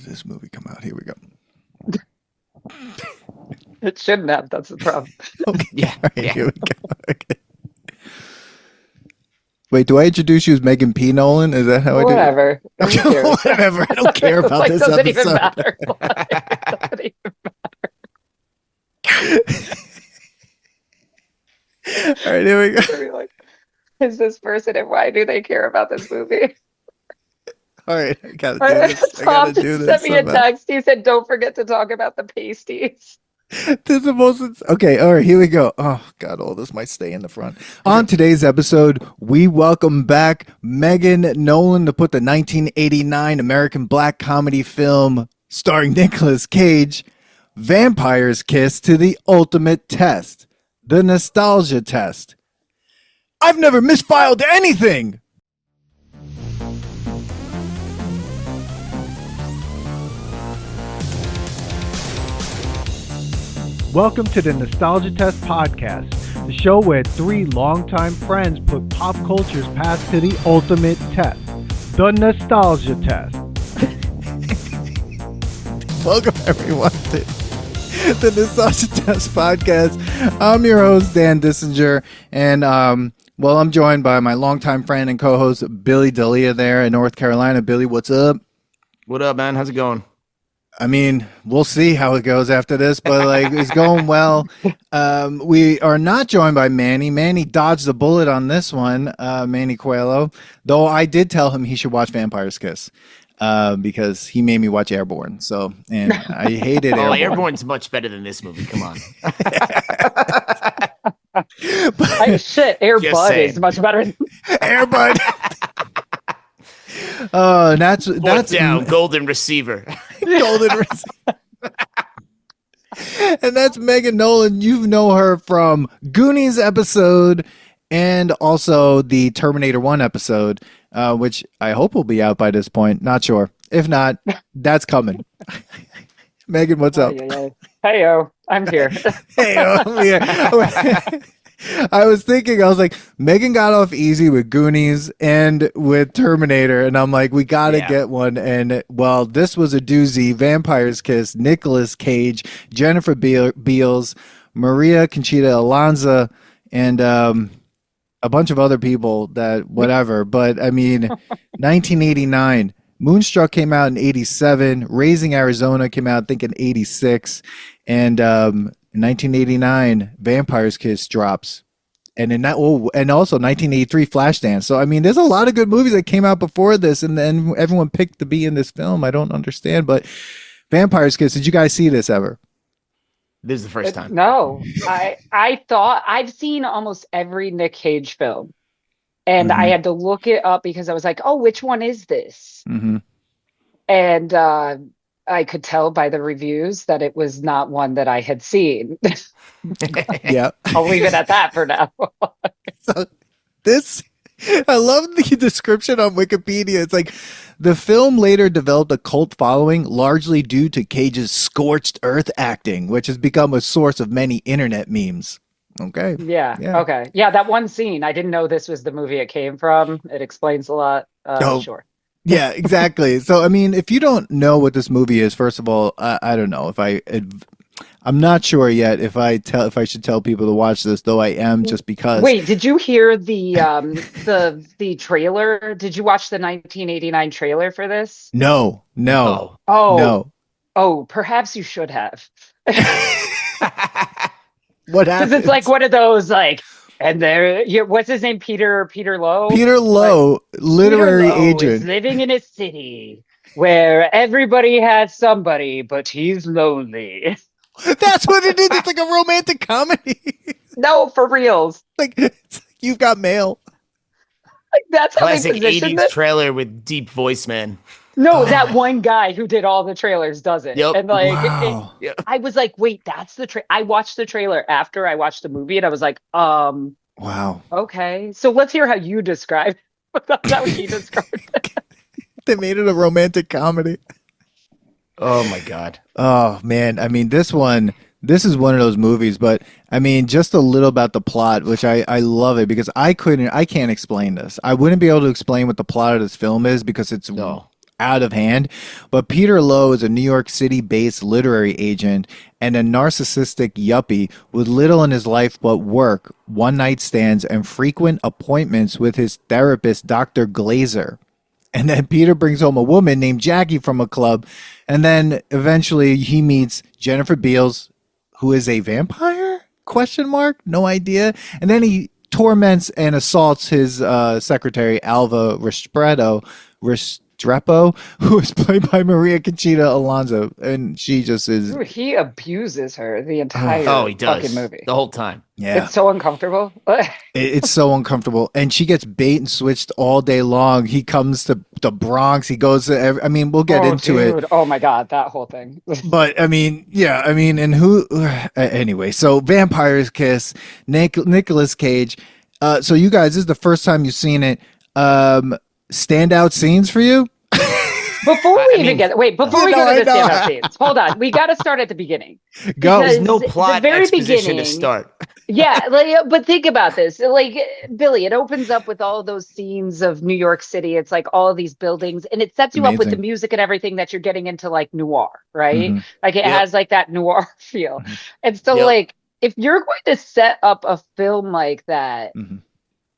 this movie come out? Here we go. It shouldn't have. That's the problem. Okay. Yeah. All right, Yeah. here we go. Okay. Wait, do I introduce you as Megan P. Nolan? Is that how I do it? Whatever. Who cares? Whatever. I don't care about Like, this doesn't episode. even matter. Like, doesn't even All right, here we go. matter. Like, is this person and why do they care about this movie? All right, I gotta do this. I Tom gotta do just this. sent me a somehow. text. He said, "Don't forget to talk about the pasties." This is the most. Okay, all right, here we go. Oh God, all this might stay in the front. On today's episode, we welcome back Meghan Nolan to put the 1989 American black comedy film starring Nicolas Cage, Vampire's Kiss, to the ultimate test, the nostalgia test. I've never misfiled anything. Welcome to the Nostalgia Test podcast, the show where three longtime friends put pop culture's past to the ultimate test, the Nostalgia Test. Welcome everyone to the Nostalgia Test podcast. I'm your host, Dan Dissinger, and I'm joined by my longtime friend and co-host, Billy D'Elia there in North Carolina. Billy, what's up? What up, man? How's it going? I mean, we'll see how it goes after this, but like it's going well. We are not joined by Manny. Manny dodged the bullet on this one, Manny Coelho. Though I did tell him he should watch Vampire's Kiss because he made me watch Airborne. So, and I hated Oh, Airborne. Airborne's much better than this movie. Come on. Shit, Air Just Bud saying. is much better. Airbud. Oh, that's Down, golden receiver. golden. And that's Meghan Nolan. You know her from Goonies episode and also the Terminator 1 episode, which I hope will be out by this point. Not sure. If not, that's coming. Megan, what's up? Hey, yo, I'm here. Hey, I'm here. I was like, Megan got off easy with Goonies and with Terminator, and I'm like, we gotta get one. And well, this was a doozy. Vampire's Kiss, Nicolas Cage, Jennifer Beals, Maria Conchita Alonso, and a bunch of other people that whatever. But I mean, 1989. Moonstruck came out in 87. Raising Arizona came out, I think, in 86. And in 1989, Vampire's Kiss drops. And in that, and also 1983, Flashdance. So, I mean, there's a lot of good movies that came out before this, and then everyone picked to be in this film. I don't understand. But Vampire's Kiss, did you guys see this ever? This is the first time. No, I thought I've seen almost every Nick Cage film. And I had to look it up because I was like, oh, which one is this? Mm-hmm. And I could tell by the reviews that it was not one that I had seen. Yeah. I'll leave it at that for now. So this, I love the description on Wikipedia. It's like, the film later developed a cult following largely due to Cage's scorched earth acting, which has become a source of many internet memes. Okay. Yeah. Okay. Yeah, that one scene. I didn't know this was the movie it came from. It explains a lot. Sure. Yeah, exactly. So, I mean, if you don't know what this movie is, first of all, I don't know I'm not sure yet if I should tell people to watch this, though I am, just because. Wait, did you hear the trailer? Did you watch the 1989 trailer for this? No. Oh, perhaps you should have. What Because happened? it's like one of those and what's his name? Peter Lowe? Peter Lowe, literary Peter Lowe agent. is living in a city where everybody has somebody, but he's lonely. That's what it is. It's like a romantic comedy. No, for reals. It's like You've Got Mail. That's how Classic they positioned 80s it. trailer with deep voice, man. No, that one guy who did all the trailers does it. Yep. And Wow. I was like, wait, that's the I watched the trailer after I watched the movie, and I was like, Wow. okay. So let's hear how you describe it. That's how he described it. They made it a romantic comedy. Oh my God. Oh man. I mean, this is one of those movies, but I mean, just a little about the plot, which I love it because I can't explain this. I wouldn't be able to explain what the plot of this film is because it's, No. out of hand. But Peter Lowe is a New York City-based literary agent and a narcissistic yuppie with little in his life but work, one-night stands, and frequent appointments with his therapist, Dr. Glazer. And then Peter brings home a woman named Jackie from a club. And then eventually he meets Jennifer Beals, who is a vampire? Question mark? No idea. And then he torments and assaults his secretary, Alva Restrepo, who is played by Maria Conchita Alonso. And she just is... Dude, he abuses her the entire he does. fucking movie. The whole time. Yeah. It's so uncomfortable. It's so uncomfortable. And she gets bait and switched all day long. He comes to the Bronx. He goes to we'll get into it. Oh my God, that whole thing. But and who, anyway, so Vampires Kiss, Nicolas Cage. So you guys, this is the first time you've seen it. Standout scenes for you? Before we get to the standout scenes, hold on. We got to start at the beginning. Go. There's no plot the very exposition beginning, to start. Yeah, but think about this. Like, Billy, it opens up with all those scenes of New York City. It's like all of these buildings, and it sets you up with the music and everything that you're getting into, like, noir, right? Mm-hmm. Like, it has, like, that noir feel. Mm-hmm. And so, like, if you're going to set up a film like that,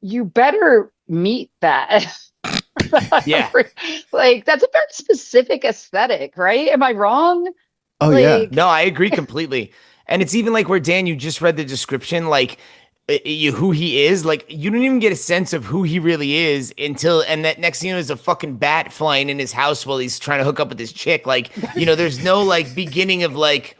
you better meet that. Yeah. Like, that's a very specific aesthetic, right? Am I wrong? Oh, yeah. No, I agree completely. And it's even like where, Dan, you just read the description, like who he is. Like, you don't even get a sense of who he really is and that next thing you know is a fucking bat flying in his house while he's trying to hook up with this chick. Like, there's no like beginning of like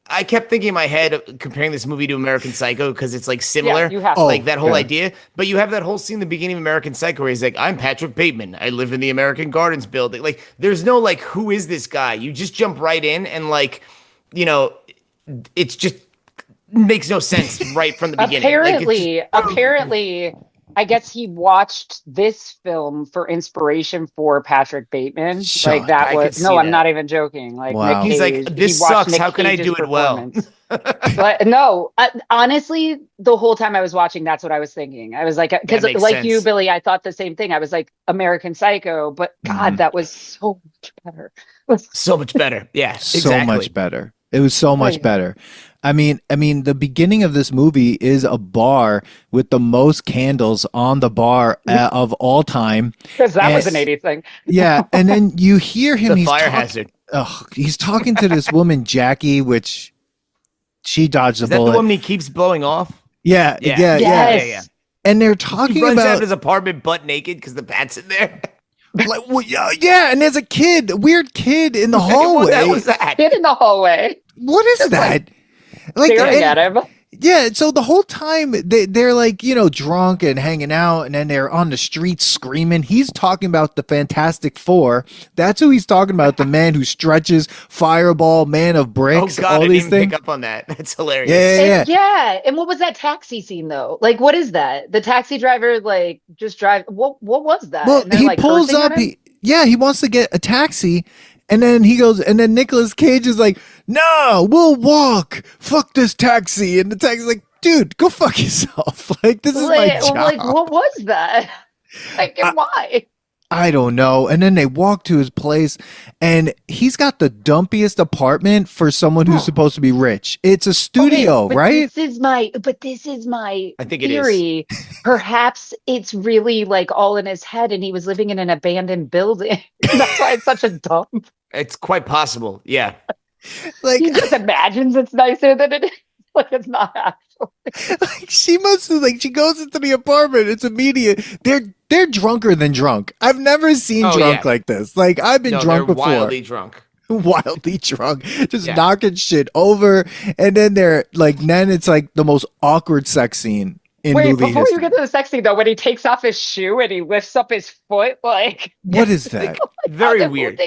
I kept thinking in my head of comparing this movie to American Psycho because it's like similar, like that whole idea. But you have that whole scene in the beginning of American Psycho where he's like, I'm Patrick Bateman. I live in the American Gardens building. Like, there's no like, who is this guy? You just jump right in and like, it's just makes no sense right from the beginning. Apparently, I guess he watched this film for inspiration for Patrick Bateman. Like that was I'm not even joking. Like, wow. Nick He's Cage, like, this sucks. How can I do it well? But no, honestly, the whole time I was watching, that's what I was thinking. I was like, because like sense. You, Billy, I thought the same thing. I was like, American Psycho, but God, that was so much better. So much better. Yeah, so exactly. much better. It was so much better. I mean, the beginning of this movie is a bar with the most candles on the bar of all time. Because that was an 80s thing. Yeah, and then you hear him. He's fire hazard. He's talking to this woman, Jackie, which she dodged the bullet. Is that the woman he keeps blowing off? Yeah. And they're talking he runs about out of his apartment butt naked because the bat's in there. Like, well, yeah, and there's a weird kid in the hallway. What was that? Kid in the hallway. What is that? Like staring at him. Yeah, so the whole time they're like, drunk and hanging out, and then they're on the streets screaming. He's talking about the Fantastic Four. That's who he's talking about, the man who stretches, Fireball, Man of Bricks, oh God, all I these didn't things. Pick up on that. That's hilarious. Yeah. And what was that taxi scene though? Like, what is that? The taxi driver like just drive. What was that? Well, he like, pulls up. He wants to get a taxi. And then he goes, and then Nicolas Cage is like, no, we'll walk. Fuck this taxi. And the taxi's like, dude, go fuck yourself. Like, this is my job. Like, what was that? Like, and why? I don't know. And then they walk to his place, and he's got the dumpiest apartment for someone who's supposed to be rich. It's a studio, right? This is my I think theory. It is. Perhaps it's really like all in his head, and he was living in an abandoned building. That's why it's such a dump. It's quite possible. Yeah. Like, he just imagines it's nicer than it is. Like, it's not actually. Like, she must have, like, she goes into the apartment. It's immediate. They're drunker than drunk. I've never seen drunk like this. Like, I've been drunk before. Wildly drunk. Wildly drunk. Just knocking shit over. And then then it's like the most awkward sex scene in movie history. Before you get to the sex scene, though, when he takes off his shoe and he lifts up his foot, like... What is that? Very weird.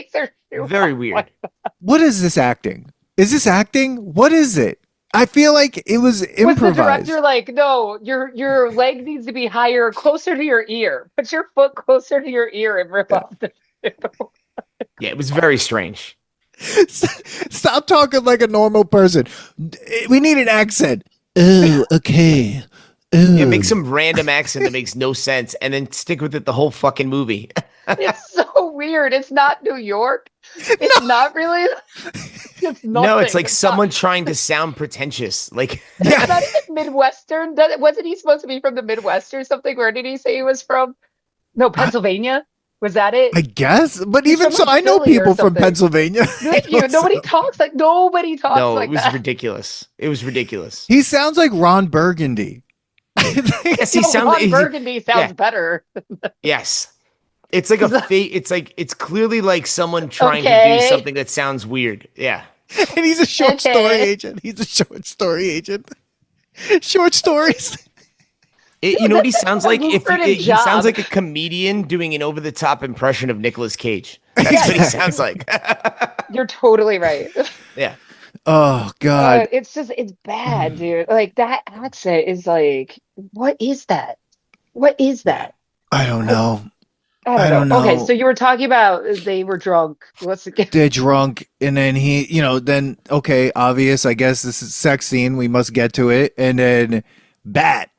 Very weird. What is this acting? Is this acting? What is it? I feel like it was improvised. Was the director like, no, your leg needs to be higher, closer to your ear. Put your foot closer to your ear and rip off the shoe. Yeah, it was very strange. Stop talking like a normal person. We need an accent. Oh, okay. Yeah, make some random accent that makes no sense and then stick with it the whole fucking movie. It's so weird. It's not New York. It's not really. It's nothing. No, it's like someone trying to sound pretentious. Like, it's not even Midwestern. Wasn't he supposed to be from the Midwest or something? Where did he say he was from? No, Pennsylvania. Was that it? I guess, but even so, I know people from Pennsylvania. Nobody talks like no, like it was that. ridiculous. It was ridiculous. He sounds like Ron Burgundy. Yes, he sounds. Ron Burgundy sounds better. Yes, it's like it's clearly like someone trying to do something that sounds weird. Yeah, and he's a short story agent. He's a short story agent. Short stories. You know what he sounds like? He sounds like a comedian doing an over-the-top impression of Nicolas Cage. That's what he sounds like. You're totally right. Yeah. Oh God. It's bad, dude. Like that accent is like, what is that? What is that? I don't know. I don't know. Okay, so you were talking about they were drunk. They're drunk, and then okay, obvious. I guess this is sex scene. We must get to it, and then bat.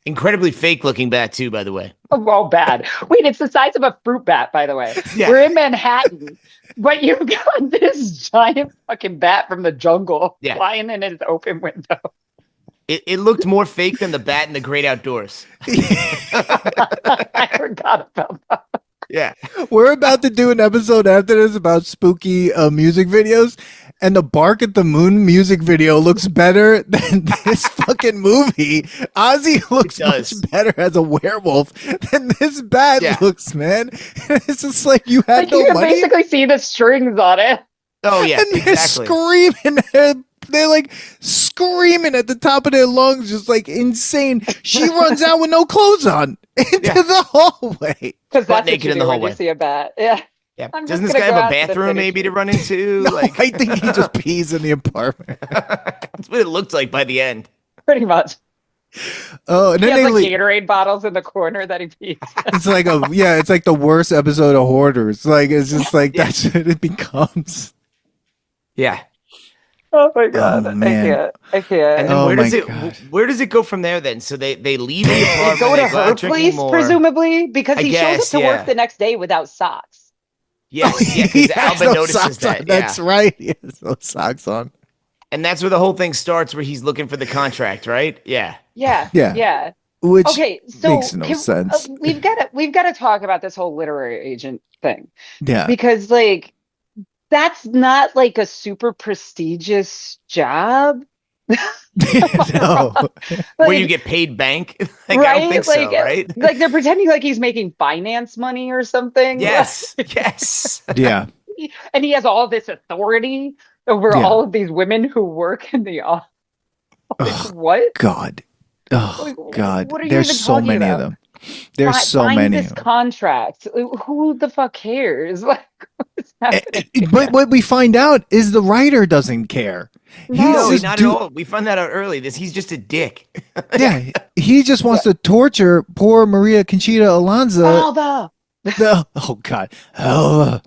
Incredibly fake looking bat too, by the way. Oh, bad. Wait, it's the size of a fruit bat, by the way. Yeah. We're in Manhattan, but you've got this giant fucking bat from the jungle flying in its open window. It looked more fake than the bat in the great outdoors. I forgot about that. Yeah. We're about to do an episode after this about spooky music videos, and the Bark at the Moon music video looks better than this fucking movie. Ozzy looks much better as a werewolf than this bat looks, man. It's just like you had no money. You can basically see the strings on it. Oh, yeah, and they're screaming. They're like screaming at the top of their lungs, just like insane. She runs out with no clothes on into the hallway. Because that's naked in the hallway. You see a bat. Yeah. Doesn't this guy have a bathroom maybe to run into? No, I think he just pees in the apartment. That's what it looked like by the end. Pretty much. Oh, and then he has like Gatorade bottles in the corner that he pees. It's like it's like the worst episode of Hoarders. Like it's just like that's what it becomes. Yeah. Oh my God! Oh, man. I can't. And then where does it go from there? Then so they leave the apartment. They go to her place, presumably, because he shows up to work the next day without socks. Yes, because Alva notices that. That's right. He has no socks on. And that's where the whole thing starts, where he's looking for the contract, right? Yeah. Which makes no sense. We've got to talk about this whole literary agent thing. Yeah, because like that's not like a super prestigious job. No. Where you get paid bank? Like, right? I don't think so, right? Like they're pretending like he's making finance money or something. Yes. Yes. Yeah. And he has all this authority over all of these women who work in the office. What? God. Oh, God. What are you There's so many of them. There's so many. This contract. Who the fuck cares? Like, what's happening? But what we find out is the writer doesn't care. No, not at all. We found that out early. He's just a dick. Yeah, he just wants to torture poor Maria Conchita Alonso. Alva. Oh God, Alva.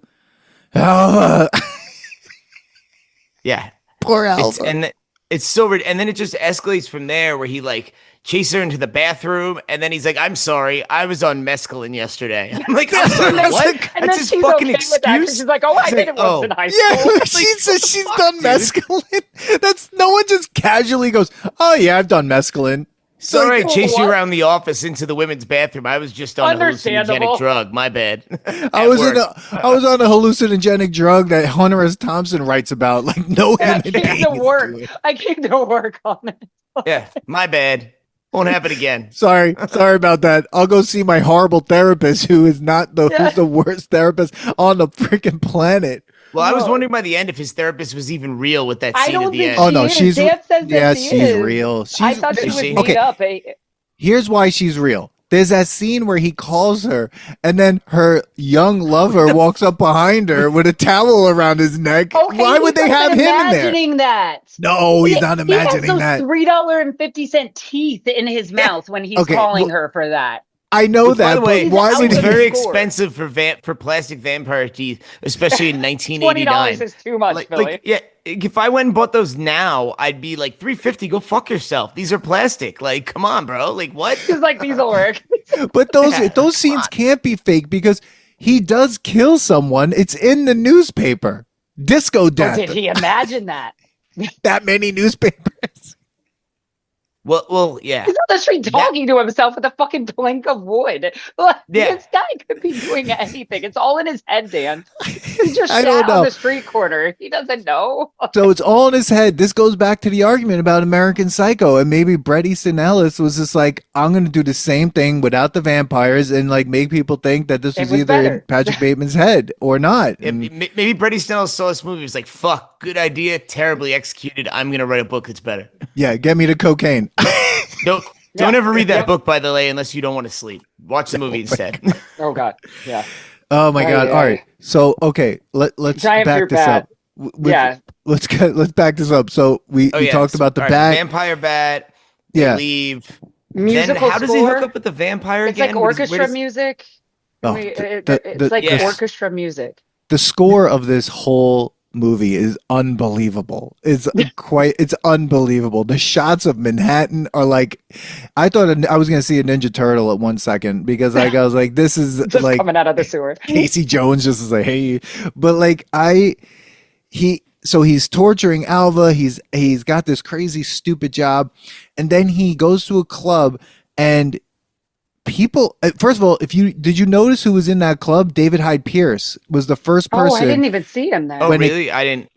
Yeah, poor Alva. And it's so weird. And then it just escalates from there, where he like chases her into the bathroom, and then he's like, "I'm sorry, I was on mescaline yesterday." I'm like, "I'm sorry, what?" That's his fucking excuse. She's like, "Oh, I did it once in high school." Yeah, she says she's done mescaline. That's no one just casually goes, "Oh yeah, I've done mescaline." Sorry, I chased you around the office into the women's bathroom. I was just on a hallucinogenic drug. My bad. I was on a hallucinogenic drug that Hunter S. Thompson writes about. Like no human being. I came to work on it. Yeah, my bad. Won't happen again. Sorry about that. I'll go see my horrible therapist, who is who's the worst therapist on the freaking planet. Well, I was wondering by the end if his therapist was even real with that scene at the end. Oh no, she's real. I thought she was made up. Here's why she's real. There's that scene where he calls her, and then her young lover walks up behind her with a towel around his neck. Okay, why would they have him in there? Imagining that. No, he's not imagining that. He has those $3.50 teeth in his mouth when he's calling her for that. I know Which, that, by the way, but why would it's he? very expensive for plastic vampire teeth, especially in 1989. $20 is too much, Billy. Yeah, if I went and bought those now, I'd be like $350. Go fuck yourself. These are plastic. Like, come on, bro. Like, what? He's like, these will work. But those scenes can't be fake because he does kill someone. It's in the newspaper. Disco death. Did he imagine that? That many newspapers. Well, yeah. He's on the street talking to himself with a fucking plank of wood. This guy could be doing anything. It's all in his head, Dan. He just sat on the street corner. He doesn't know. So it's all in his head. This goes back to the argument about American Psycho. And maybe Bret Easton Ellis was just like, I'm going to do the same thing without the vampires and like make people think that this was either in Patrick Bateman's head or not. And maybe Bret Easton Ellis saw this movie. He was like, fuck, good idea, terribly executed. I'm going to write a book that's better. Yeah, get me the cocaine. Don't ever read that book, by the way, unless you don't want to sleep. Watch the movie instead. Oh God, yeah. Oh my God! All right, so okay, let's back this up. Let's back this up. So we talked about the bat, vampire bat. They leave. Musical then how does he hook up with the vampire again? It's like orchestra music. It's like orchestra music. The score of this whole movie is unbelievable. It's unbelievable. The shots of Manhattan are like, I thought I was gonna see a Ninja Turtle at 1 second because I was like, this is just like coming out of the sewer. Casey Jones just is like, hey, but like so he's torturing Alva. He's got this crazy stupid job, and then he goes to a club and people, first of all, did you notice who was in that club? David Hyde Pierce was the first person. Oh, I didn't even see him there. Oh, really? I didn't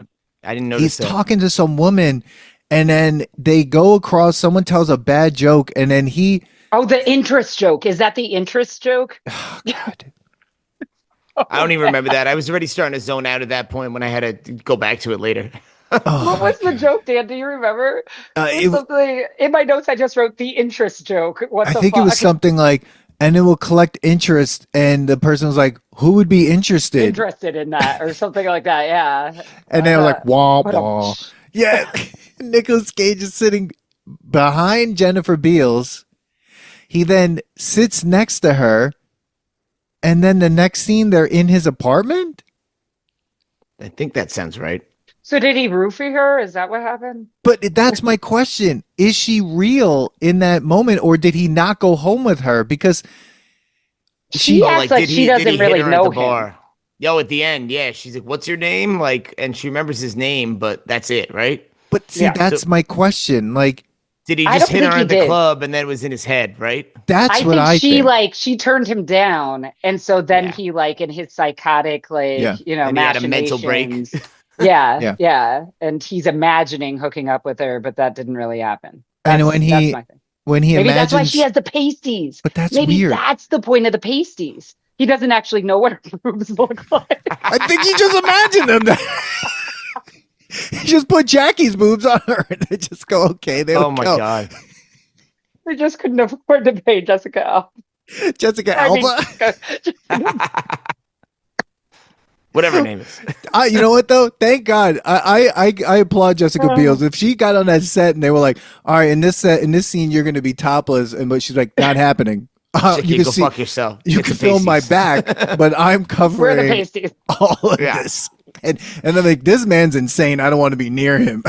notice. He's talking to some woman, and then they go across. Someone tells a bad joke, and then he. Oh, the interest joke. Is that the interest joke? Oh, God. I don't even remember that. I was already starting to zone out at that point when I had to go back to it later. What was the joke, Dan? Do you remember? Something in my notes I just wrote the interest joke. I think it was something like, and it will collect interest, and the person was like, who would be interested in that or something like that? Yeah. And they were like, wah wah. Yeah. Nicolas Cage is sitting behind Jennifer Beals. He then sits next to her, and then the next scene they're in his apartment. I think that sounds right. So did he roofie her? Is that what happened? But that's my question. Is she real in that moment, or did he not go home with her? Because she acts like she doesn't really know him. Yo, at the end, she's like, what's your name? Like, and she remembers his name, but that's it, right? But see, that's my question. Like, did he just hit her at the club and then it was in his head, right? That's what I think. She turned him down, and so then he like in his psychotic and he had a mental break. Yeah. And he's imagining hooking up with her, but that didn't really happen. And when he maybe imagines, that's why she has the pasties. But that's maybe weird. That's the point of the pasties. He doesn't actually know what her boobs look like. I think he just imagined them. He just put Jackie's boobs on her, and they just go okay. Oh my God! They just couldn't afford to pay Jessica Alba. Whatever her name is. You know what though? Thank God. I applaud Jessica Biel. If she got on that set and they were like, all right, in this scene you're gonna be topless, but she's like, not happening. You can see, fuck yourself. You can film my back, but I'm covering all of this. And I'm like, this man's insane. I don't want to be near him.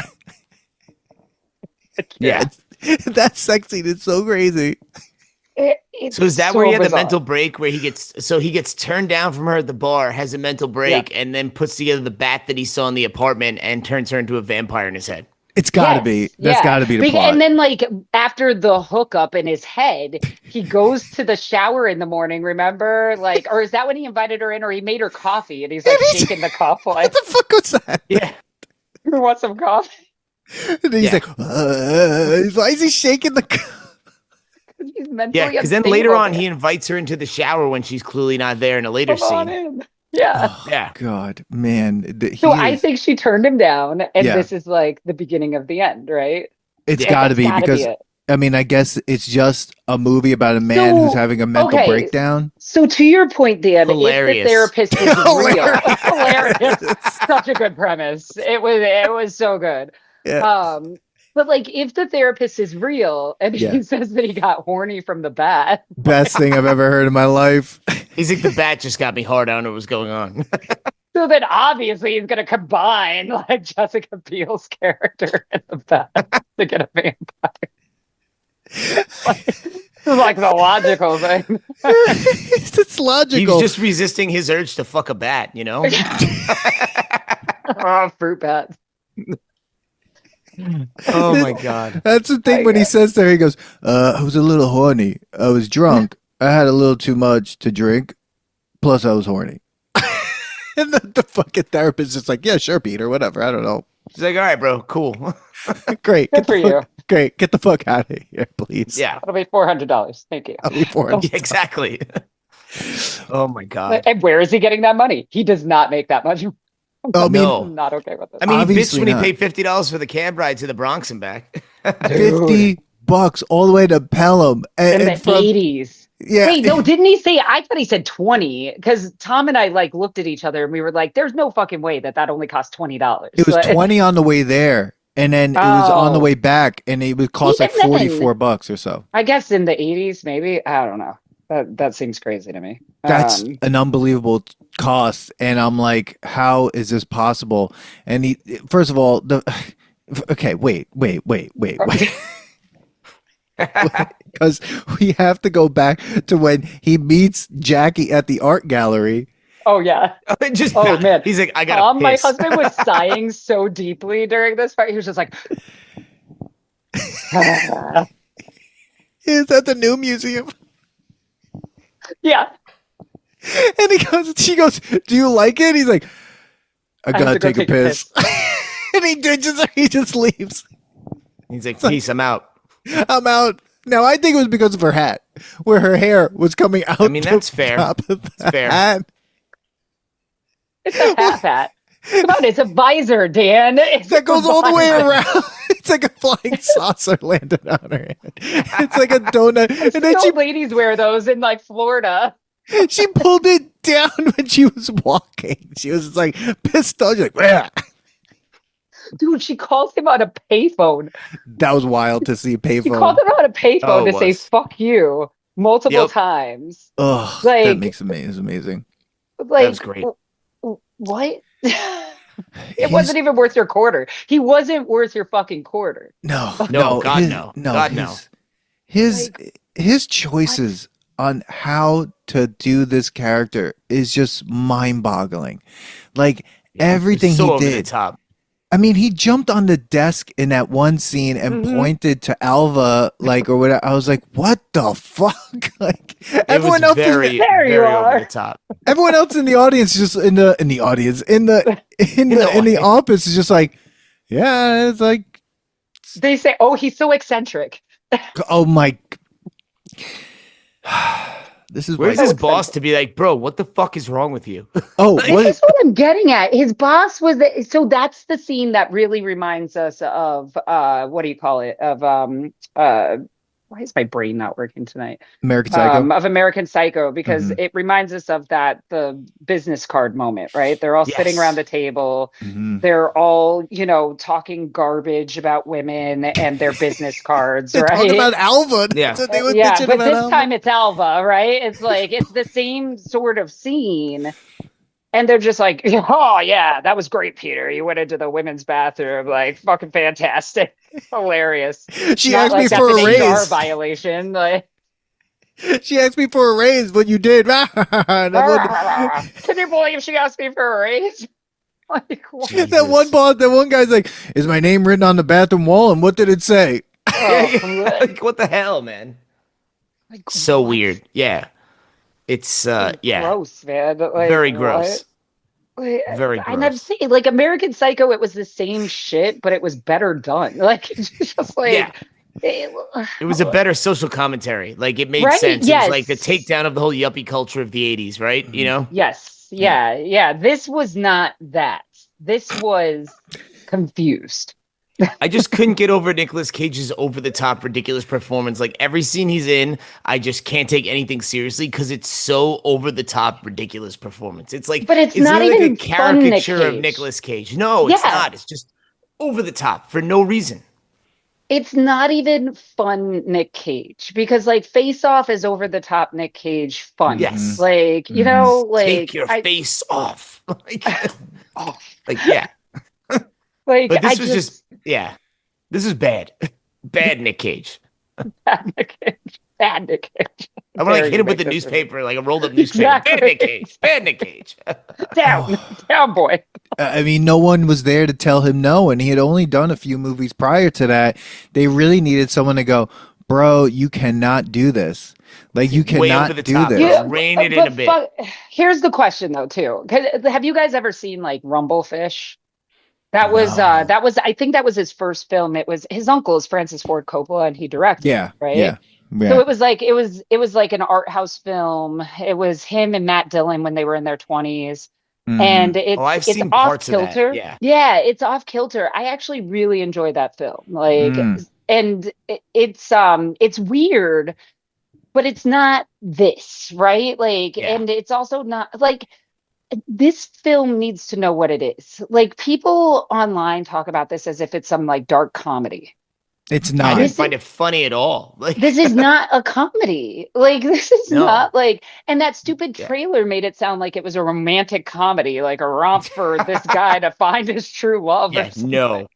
That sex scene is so crazy. So is that where he had the mental break where he gets turned down from her at the bar, has a mental break, and then puts together the bat that he saw in the apartment and turns her into a vampire in his head? It's got to be. That's got to be the plot. And then, like, after the hookup in his head, he goes to the shower in the morning, remember? Like, or is that when he invited her in, or he made her coffee and he's like shaking the cup? Like, what the fuck was that? Yeah. You want some coffee? And then he's like, why is he shaking the cup? He's mentally because then later on, he invites her into the shower when she's clearly not there in a later scene. Yeah. Oh, God, man. I think she turned him down, and this is like the beginning of the end, right? It's got to be because, I mean, I guess it's just a movie about a man who's having a mental breakdown. So to your point, Dan, hilarious. If the therapist is real, hilarious. Such a good premise. It was so good. Yeah. But like, if the therapist is real and he says that he got horny from the bat, best thing I've ever heard in my life. He's like, the bat just got me hard. I don't know what's going on. So then obviously he's going to combine like Jessica Biel's character and the bat to get a vampire. Like the logical thing. It's logical. He was just resisting his urge to fuck a bat, you know? Oh, fruit bats. Oh my God. That's the thing when he says there, he goes, I was a little horny. I was drunk. I had a little too much to drink. Plus I was horny. And the fucking therapist is like, yeah, sure, Peter, whatever. I don't know. She's like, all right, bro, cool. Great. Good for you. Great. Get the fuck out of here, please. Yeah. It'll be $400. Thank you. I'll be $400. Yeah, exactly. Oh my God. And where is he getting that money? He does not make that much. I'm not okay with this. I mean, he bitched when not. he paid $50 for the cab ride to the Bronx and back. $50 all the way to Pelham. In the 80s. Yeah. Wait, no, didn't he say? I thought he said 20 because Tom and I like looked at each other and we were like, "There's no fucking way that only cost $20." It was 20 on the way there, and then it was on the way back, and it would cost like $44 or so. I guess in the 80s, maybe. I don't know. That seems crazy to me. That's an unbelievable cost, and I'm like, how is this possible? And he, first of all, okay, wait. Because we have to go back to when he meets Jackie at the art gallery. Oh yeah. Man. He's like, I gotta piss. My husband was sighing so deeply during this part. He was just like, is that the new museum? Yeah. And she goes, do you like it? He's like, I gotta take a piss. And he just leaves. He's like, peace, I'm out. I'm out. Now, I think it was because of her hat, where her hair was coming out. I mean, that's fair. That's fair. Hat. It's a half hat. Come on, it's a visor, Dan. That goes all the way around. It's like a flying saucer landed on her head. It's like a donut. And then ladies wear those in like Florida. She pulled it down when she was walking. She was like pissed off. She's like, "Wah." Dude, she calls him on a payphone. That was wild to see a payphone. She called him on a payphone to say "fuck you" multiple times. Oh, like, that makes amazing. Like, that was great. What? It wasn't even worth your quarter. He wasn't worth your fucking quarter. No, God, no. God, no. His choices on how to do this character is just mind-boggling. Like everything he over did. The top. I mean, he jumped on the desk in that one scene and pointed to Alva, like, or whatever. I was like, "What the fuck?" Like, everyone else very over the top. Everyone else in the audience, just in the office, is just like, "Yeah, it's like." They say, "Oh, he's so eccentric." Oh my! This is where's his boss to be like, bro, what the fuck is wrong with you? Oh, this is what I'm getting at. His boss was so that's the scene that really reminds us of what do you call it? Of why is my brain not working tonight? American Psycho. Of American Psycho, because it reminds us of the business card moment, right? They're all sitting around the table. They're all, talking garbage about women and their business cards, right? Talking about Alva. Yeah, but this time it's Alva, right? It's like, it's the same sort of scene. And they're just like, oh, yeah, that was great, Peter. You went into the women's bathroom, like, fucking fantastic. Hilarious. She asked me for a raise. HR violation. Like, she asked me for a raise, but you did. Can you believe she asked me for a raise? Like, that one guy's like, is my name written on the bathroom wall? And what did it say? Like, what the hell, man? Like, so weird. Yeah. It's gross, man. Like, very gross. Very gross. And I'm saying, like, American Psycho, it was the same shit, but it was better done. Like, it's just like it was a better social commentary. Like, it made sense. Yes. It was like the takedown of the whole yuppie culture of the 80s, right? You know? Yes. Yeah. This was not that. This was confused. I just couldn't get over Nicolas Cage's over-the-top, ridiculous performance. Like, every scene he's in, I just can't take anything seriously because it's so over-the-top, ridiculous performance. It's like, but it's not even like a caricature of Nicolas Cage. No, it's not. It's just over the top for no reason. It's not even fun Nick Cage, because like Face Off is over the top Nick Cage fun. Yes. Like, you know, like take your face off. Like, off. Like, yeah. Like, but this was just this is bad. Bad Nick Cage. Bad Nick Cage. Bad Nick Cage. I'm gonna like hit him with the newspaper, like a rolled up newspaper. Exactly. Bad Nick Cage. Bad Nick Cage. down, boy. I mean, no one was there to tell him no, and he had only done a few movies prior to that. They really needed someone to go, bro, you cannot do this. Like, you cannot do this. Yeah, rein it in a bit. Here's the question, though, too. Have you guys ever seen like Rumblefish? That was I think that was his first film. It was his uncle is Francis Ford Coppola, and he directed. Yeah, right. Yeah. So it was like an art house film. It was him and Matt Dillon when they were in their 20s. And it's off kilter. Yeah, it's off kilter. I actually really enjoyed that film. Like, and it's weird, but it's not this, right? Like, and it's also not like, this film needs to know what it is. Like, people online talk about this as if it's some like dark comedy. It's not. I didn't find it funny at all. Like, this is not a comedy. Like, this is not like, and that stupid trailer made it sound like it was a romantic comedy, like a romp for this guy to find his true love. No.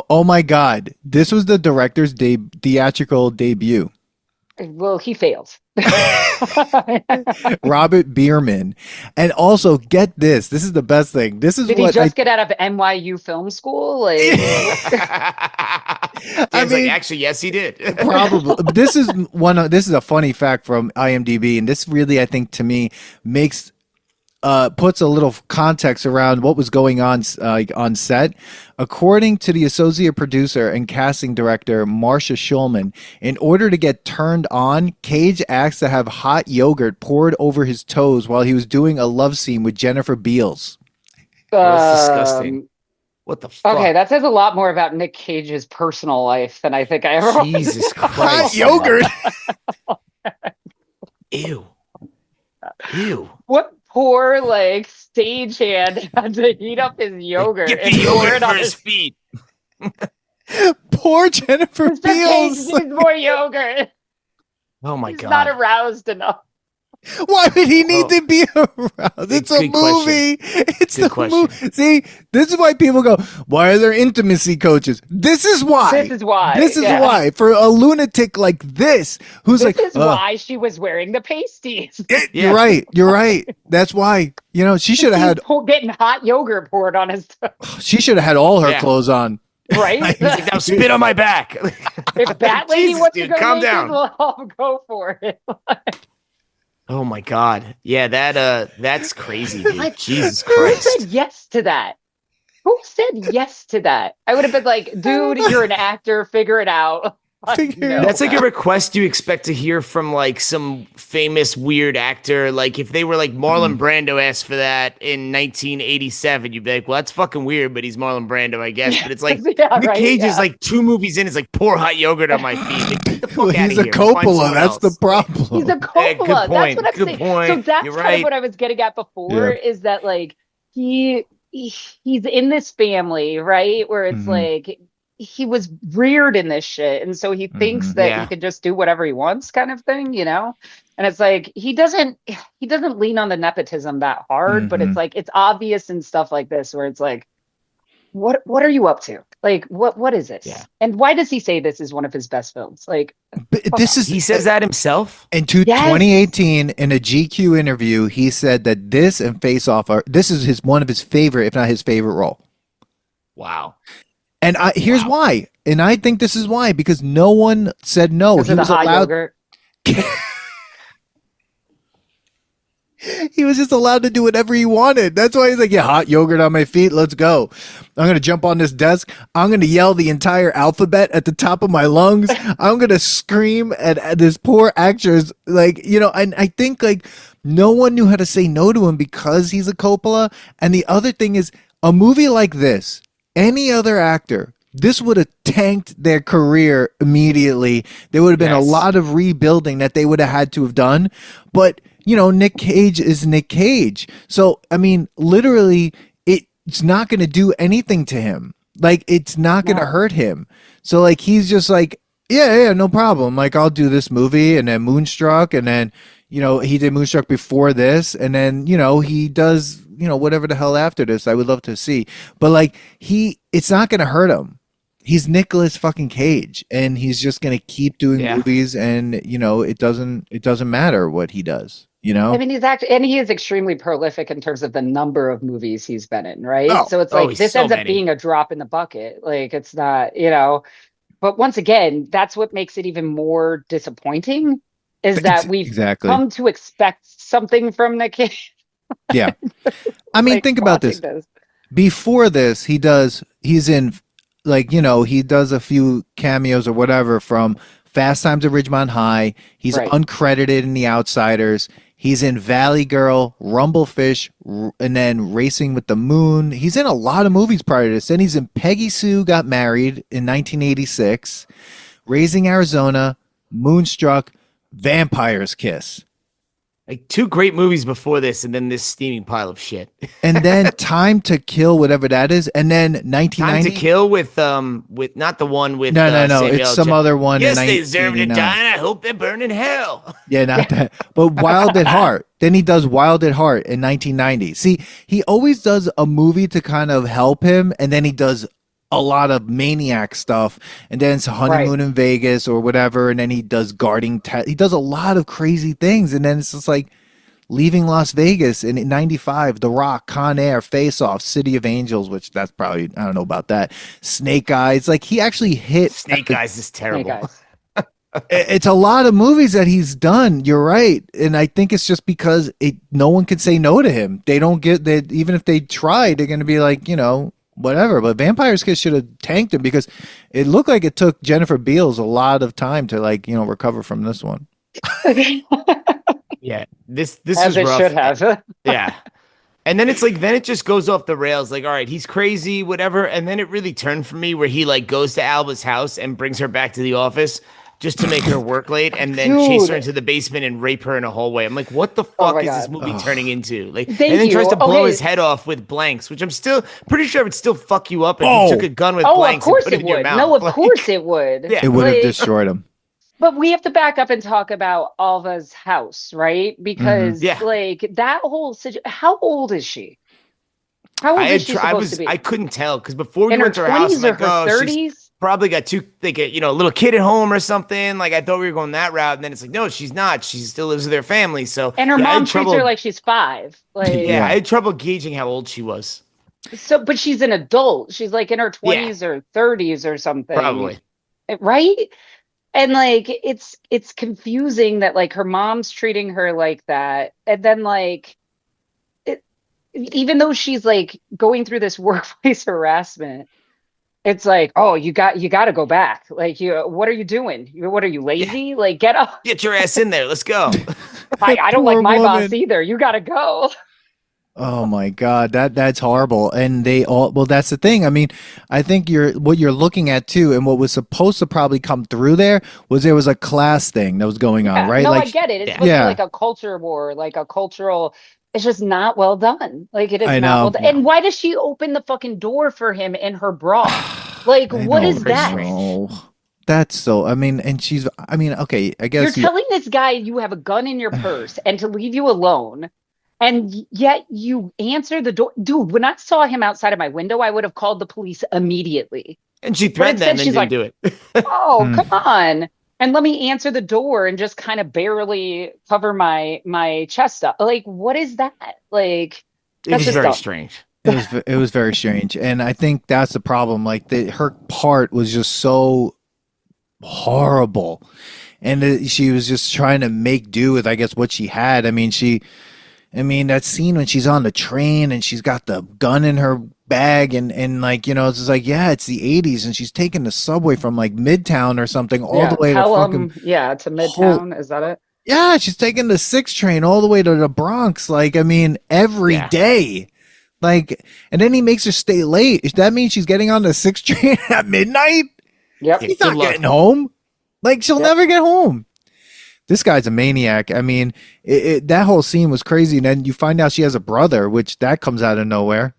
Oh my God. This was the director's theatrical debut. Well, he failed. Robert Bierman. And also, get this. This is the best thing. This is Did he just get out of NYU film school? Like, I mean, like, actually, yes, he did. Probably. This is a funny fact from IMDb, and this really, I think, to me, puts a little context around what was going on set. According to the associate producer and casting director Marcia Schulman, in order to get turned on, Cage asked to have hot yogurt poured over his toes while he was doing a love scene with Jennifer Beals. That's disgusting. What the fuck? Okay, that says a lot more about Nick Cage's personal life than I think I ever. Jesus Christ! Hot yogurt. Ew. What poor like stagehand had to heat up his yogurt Get and the pour yogurt it on his feet. Poor Jennifer Beals. Cage needs more yogurt. Oh my He's God! Not aroused enough. Why would he need to be aroused? It's a movie. It's the movie. See, this is why people go, why are there intimacy coaches? This is why. This is why. For a lunatic like this, who's this is why she was wearing the pasties. You're right. You're right. That's why. You know, she should have had getting hot yogurt poured on his toes. She should have had all her clothes on. Right? Now spit on my back. If that lady wants to go calm naked, down. I'll go for it. Oh my God. Yeah, that's crazy, dude. Jesus Christ. Who said yes to that? Who said yes to that? I would have been like, dude, you're an actor, figure it out. That's like a request you expect to hear from like some famous weird actor. Like if they were like Marlon Brando asked for that in 1987, you'd be like, well, that's fucking weird, but he's Marlon Brando, I guess. But it's like Nick Cage is like 2 movies in, it's like pour hot yogurt on my feet. Like, get the fuck out he's of a Coppola. That's the problem. He's a Coppola. Good point. That's what I'm saying. Point. So that's You're kind of what I was getting at before, is that like he's in this family, right? Where it's like he was reared in this shit, and so he thinks that he can just do whatever he wants, kind of thing, you know. And it's like he doesn't lean on the nepotism that hard, but it's like it's obvious in stuff like this where it's like, what are you up to? Like what is this? Yeah. And why does he say this is one of his best films? Like, he says that himself in 2018 in a GQ interview. He said that this and Face Off this is one of his favorite, if not his favorite role. Wow. And here's why. And I think this is why, because no one said no. He was allowed. He was just allowed to do whatever he wanted. That's why he's like, yeah, hot yogurt on my feet. Let's go. I'm going to jump on this desk. I'm going to yell the entire alphabet at the top of my lungs. I'm going to scream at this poor actress. Like, you know, and I think like no one knew how to say no to him because he's a Coppola. And the other thing is, a movie like this, any other actor, this would have tanked their career immediately. There would have been a lot of rebuilding that they would have had to have done. But, you know, Nick Cage is Nick Cage. So, I mean, literally, it's not going to do anything to him. Like, it's not going to hurt him. So, like, he's just like, yeah, no problem. Like, I'll do this movie, and then Moonstruck, and then, you know, he did Moonstruck before this, and then, you know, he does, you know, whatever the hell after this. I would love to see. But, like, it's not going to hurt him. He's Nicolas fucking Cage, and he's just going to keep doing movies, and, you know, it doesn't matter what he does. You know, I mean, he is extremely prolific in terms of the number of movies he's been in, right? So it's like this ends up being a drop in the bucket. Like, it's not, you know, but once again, that's what makes it even more disappointing is that we've come to expect something from Nick Cage. Yeah. I mean, think about this. Before this, he's in, like, you know, he does a few cameos or whatever from Fast Times at Ridgemont High. He's uncredited in The Outsiders. He's in Valley Girl, Rumblefish, and then Racing with the Moon. He's in a lot of movies prior to this. Then he's in Peggy Sue Got Married in 1986, Raising Arizona, Moonstruck, Vampire's Kiss. Like 2 great movies before this, and then this steaming pile of shit. And then Time to Kill, whatever that is, and then 1990. Time to Kill with not the one with no, it's some other one. Yes, they deserve to die, and I hope they burn in hell. Yeah, not that. But Wild at Heart. Then he does Wild at Heart in 1990. See, he always does a movie to kind of help him, and then he does a lot of maniac stuff, and then it's Honeymoon in Vegas or whatever, and then he does he does a lot of crazy things, and then it's just like Leaving Las Vegas in 95, The Rock, Con Air, Face Off, City of Angels, which that's probably, I don't know about that, Snake Eyes. Like, he actually hit Snake Eyes is terrible. It's a lot of movies that he's done. You're right, and I think it's just because no one could say no to him. They don't get that. Even if they try, they're going to be like, you know, whatever. But Vampire's Kiss should have tanked him, because it looked like it took Jennifer Beals a lot of time to, like, you know, recover from this one. Yeah, this as is rough. Should have. Yeah, and then it's like, then it just goes off the rails. Like, all right, he's crazy, whatever. And then it really turned for me where he, like, goes to Alva's house and brings her back to the office just to make her work late, and then chase her into the basement and rape her in a hallway. I'm like, what the fuck is this movie turning into? Like, and then tries to blow his head off with blanks, which I'm still pretty sure would still fuck you up if you took a gun with blanks and put it in your mouth. No, of course it would. Yeah. It would have destroyed him. But we have to back up and talk about Alva's house, right? Because like, that whole situation, how old is she? How old is she supposed to be? I couldn't tell, because before we went to her house, I'm like, oh, 30s? Probably got a little kid at home or something. Like, I thought we were going that route, and then it's like, no, she's not. She still lives with her family. So, and her mom treats her like she's 5. Like, I had trouble gauging how old she was. So, but she's an adult. She's like in her 20s or 30s or something. Probably. Right? And like, it's confusing that, like, her mom's treating her like that, and then, like, even though she's, like, going through this workplace harassment, it's like, oh, you got to go back. Like, what are you doing? What are you, lazy? Yeah. Like, get up. Get your ass in there. Let's go. I don't like my boss either. You got to go. Oh my God, that's horrible. And that's the thing. I mean, I think what you're looking at too, and what was supposed to probably come through there was a class thing that was going on, right? No, like, I get it. It's supposed to be like a culture war, like a cultural. It's just not well done. Like, it is not well done. And why does she open the fucking door for him in her bra? Like, what is that? That's so, I mean, and she's, I mean, okay, I guess. You're telling this guy you have a gun in your purse and to leave you alone, and yet you answer the door. Dude, when I saw him outside of my window, I would have called the police immediately. And she threatened them and then didn't do it. Oh, come on. And let me answer the door and just kind of barely cover my chest up. Like, what is that? Like, that's just very strange. It was very strange. And I think that's the problem. Like, her part was just so horrible. And she was just trying to make do with, I guess, what she had. I mean, that scene when she's on the train and she's got the gun in her bag and like, you know, it's just like, yeah, it's the 80s, and she's taking the subway from like Midtown or something all the way to fucking to Midtown. Is that it? Yeah, she's taking the 6 train all the way to the Bronx. Like, I mean, every day. Like, and then he makes her stay late. That means she's getting on the 6 train at midnight? Yep. She's not getting home. Like, she'll never get home. This guy's a maniac. I mean, that whole scene was crazy. And then you find out she has a brother, which that comes out of nowhere.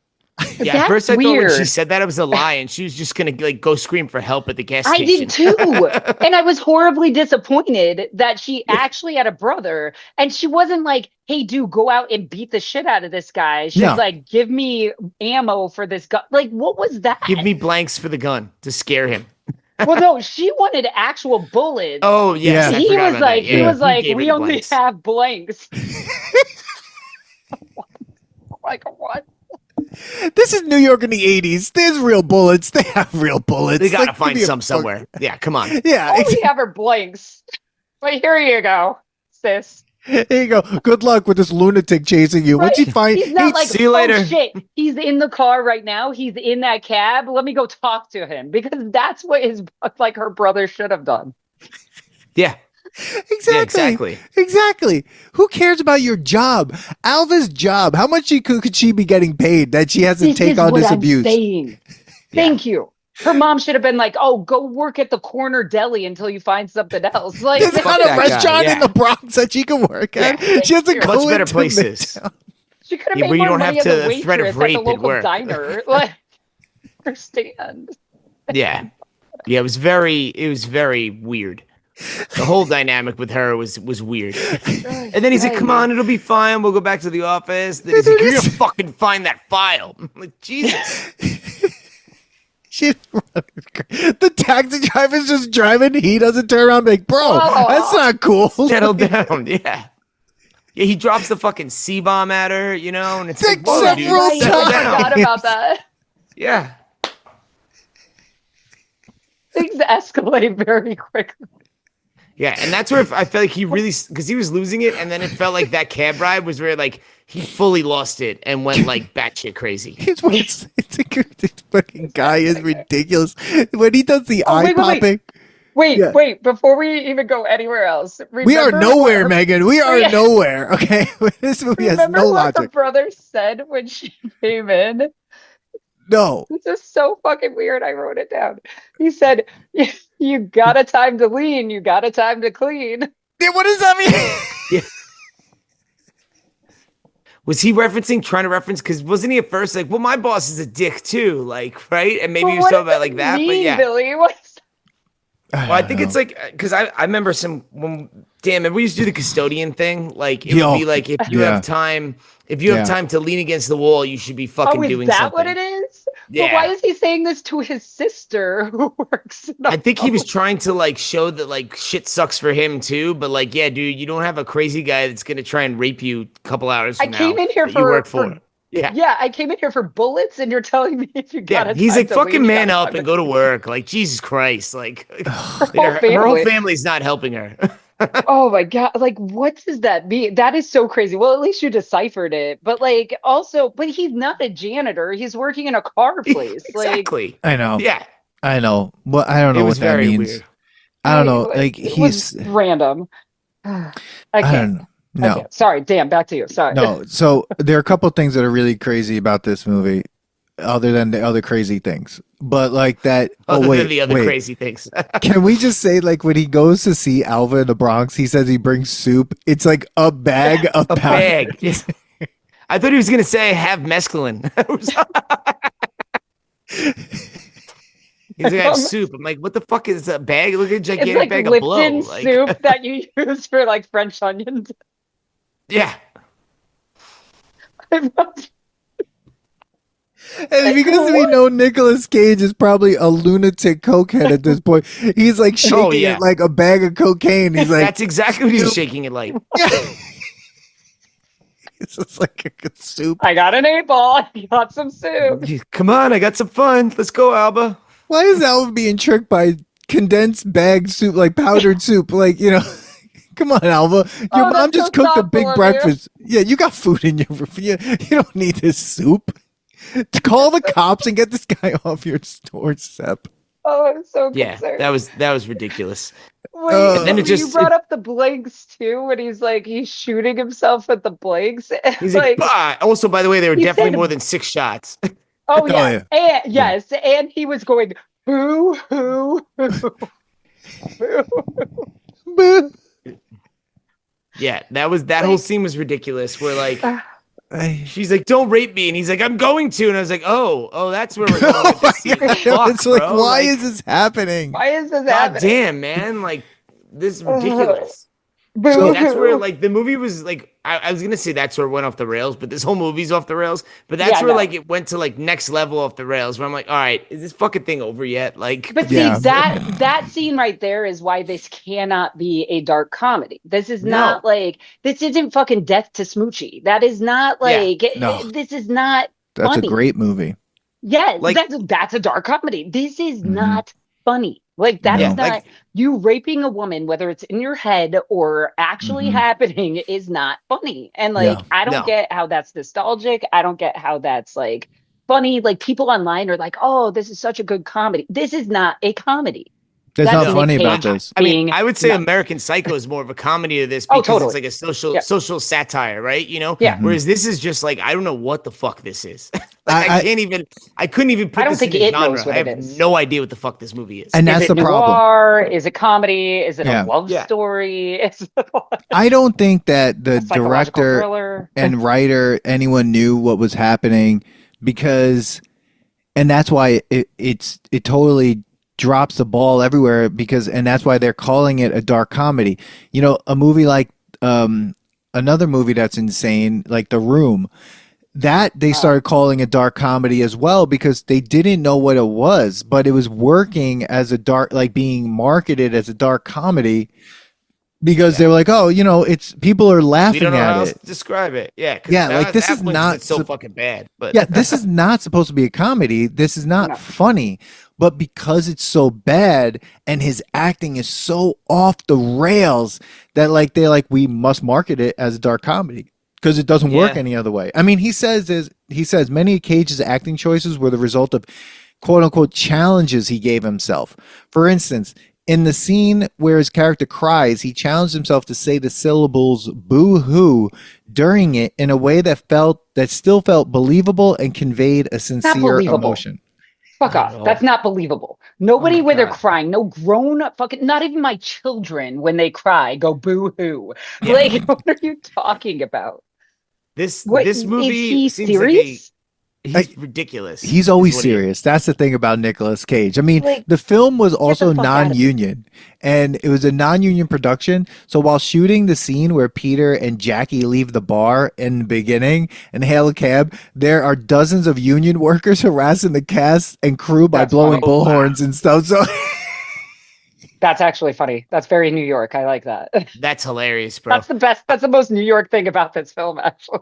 Yeah, at first I thought when she said that it was a lie and she was just going to like go scream for help at the gas station. I did too. And I was horribly disappointed that she actually had a brother and she wasn't like, hey, dude, go out and beat the shit out of this guy. She's like, give me ammo for this gun. Like, what was that? Give me blanks for the gun to scare him. Well, no, she wanted actual bullets. Oh, yes. Yeah. He was like, we only have blanks. Like, what? This is New York in the 80s. There's real bullets. They have real bullets. They gotta find some somewhere. Yeah, come on. Yeah. All we have are blanks. Wait, here you go, sis. Here you go. Good luck with this lunatic chasing you. Right? Once you find, he's not like, see you later. Oh, shit. He's in the car right now. He's in that cab. Let me go talk to him because that's what her brother should have done. Yeah. Exactly. Yeah, exactly. Who cares about your job? Alva's job. How much could she be getting paid that she has to take on this abuse? Thank you. Her mom should have been like, "Oh, go work at the corner deli until you find something else." Like, there's not a restaurant in the Bronx that she can work at. She has to go much better places. She could have made more money as a waitress at the local diner. Like, understand? Yeah. It was very weird. The whole dynamic with her was weird. And then he's like, "Come on, it'll be fine. We'll go back to the office." Then he's like, "You're gonna fucking find that file." I'm like, Jesus. The taxi driver's just driving. He doesn't turn around and be like, "Bro, that's not cool." Settle down. Yeah. Yeah, he drops the fucking C-bomb at her, you know, and it's like, whoa, dude, I forgot about that. Yeah. Things escalate very quickly. Yeah, and that's where I felt like he really, because he was losing it, and then it felt like that cab ride was where like he fully lost it and went like batshit crazy. This fucking guy is ridiculous. When he does the eye popping. Wait, before we even go anywhere else. We are nowhere, Megan. We are nowhere. Okay. This movie has no logic. What her brother said when she came in? No. This is so fucking weird. I wrote it down. He said, "You got a time to lean, you got a time to clean." Yeah, what does that mean? Yeah. Was he trying to reference, because wasn't he at first like, well, my boss is a dick too, like, right? And maybe he was talking about like that, but yeah. Billy? Well, I think it's like, because I remember we used to do the custodian thing. Like, it would be like, if you have time to lean against the wall, you should be fucking doing something. Is that what it is? Yeah. But why is he saying this to his sister who works? I think he was trying to like show that like shit sucks for him too. But like, yeah, dude, you don't have a crazy guy that's going to try and rape you a couple hours from now. I came in here for Yeah, I came in here for bullets, and you're telling me if you got it. He's like, fucking man up and go to work. Like, Jesus Christ. Like, her whole family's not helping her. Oh my God. Like, what does that mean? That is so crazy. Well, at least you deciphered it. But like, also, but he's not a janitor. He's working in a car place. Exactly. Like, I know. Yeah. I know. Well, I don't know what that means. Weird. I don't know. Like, he's random. I can't. No. Okay. Sorry, damn, back to you. Sorry. No, so there are a couple things that are really crazy about this movie, other than the other crazy things. But like that. Than the other crazy things. Can we just say, like, when he goes to see Alva in the Bronx, he says he brings soup. It's like a bag of powder. Bag. Yes. I thought he was gonna say have mescaline. He's like, I have soup. I'm like, what the fuck is a bag? Look at a gigantic like bag of blow. Like soup that you use for like French onions. Yeah. And because we know Nicolas Cage is probably a lunatic cokehead at this point, he's like shaking it like a bag of cocaine. He's like, that's exactly what he was shaking it like. It's just like a good soup. I got an 8-ball. I got some soup. Come on, I got some fun. Let's go, Alba. Why is Alva being tricked by condensed bag soup, like powdered soup? Like, you know, come on, Alva. Your mom just cooked a big breakfast. Yeah, you got food in your refrigerator. You don't need this soup. Call the cops and get this guy off your doorstep. Oh, I'm so concerned. Yeah, that was ridiculous. Wait, and then you brought up the blanks too, when he's shooting himself at the blanks. He's like, bah. Also, by the way, there were definitely more than 6 shots. Oh yeah. And yes, and he was going boo hoo hoo boo. Yeah, that whole scene was ridiculous. Where like She's like, "Don't rape me," and he's like, "I'm going to," and I was like, "Oh, that's where we're going with this scene." It's like, why is this happening? Why is this God happening? damn, man! Like, this is ridiculous. So That's where, like, the movie was like, I was gonna say that's where it went off the rails, but this whole movie's off the rails. But that's where like it went to like next level off the rails. Where I'm like, all right, is this fucking thing over yet? Like, but see, that scene right there is why this cannot be a dark comedy. This is not like, this isn't fucking Death to Smoochie. That is not like, this is not. That's funny. A great movie. Yeah, like, that's a dark comedy. This is not funny. Like, that is not, you raping a woman, whether it's in your head or actually happening, is not funny. And like, I don't get how that's nostalgic. I don't get how that's like funny. Like, people online are like, oh, this is such a good comedy. This is not a comedy. There's not funny about this. I mean, I would say American Psycho is more of a comedy to this because it's like a social satire, right? You know? Yeah. Whereas this is just like, I don't know what the fuck this is. Like, I couldn't even put this in a genre. I have no idea what the fuck this movie is. And that's the problem. Noir? Is it comedy? Is it a love story? I don't think that the director and writer, anyone knew what was happening because, and that's why it totally drops the ball everywhere and that's why they're calling it a dark comedy. You know, a movie like another movie that's insane, like The Room, that they started calling a dark comedy as well because they didn't know what it was, but it was working as a dark, like being marketed as a dark comedy because they were like, oh, you know, it's people are laughing we don't know at how it. else to describe it. Yeah, like this is not so fucking bad. But this is not supposed to be a comedy. This is not funny. But because it's so bad and his acting is so off the rails that like we must market it as a dark comedy because it doesn't work any other way. I mean, he says many of Cage's acting choices were the result of quote unquote challenges he gave himself. For instance, in the scene where his character cries, he challenged himself to say the syllables boo-hoo during it in a way that still felt believable and conveyed a sincere emotion. Fuck off. That's not believable. Nobody when they're crying, no grown up fucking, not even my children when they cry go boo-hoo. Yeah. Like, what are you talking about? This movie seems serious? He's ridiculous. He's always serious. That's the thing about Nicolas Cage. I mean, the film was also non-union, and it was a non-union production. So while shooting the scene where Peter and Jackie leave the bar in the beginning and hail a cab, there are dozens of union workers harassing the cast and crew by blowing bullhorns and stuff. So that's actually funny. That's very New York. I like that. That's hilarious, bro. That's the best. That's the most New York thing about this film, actually.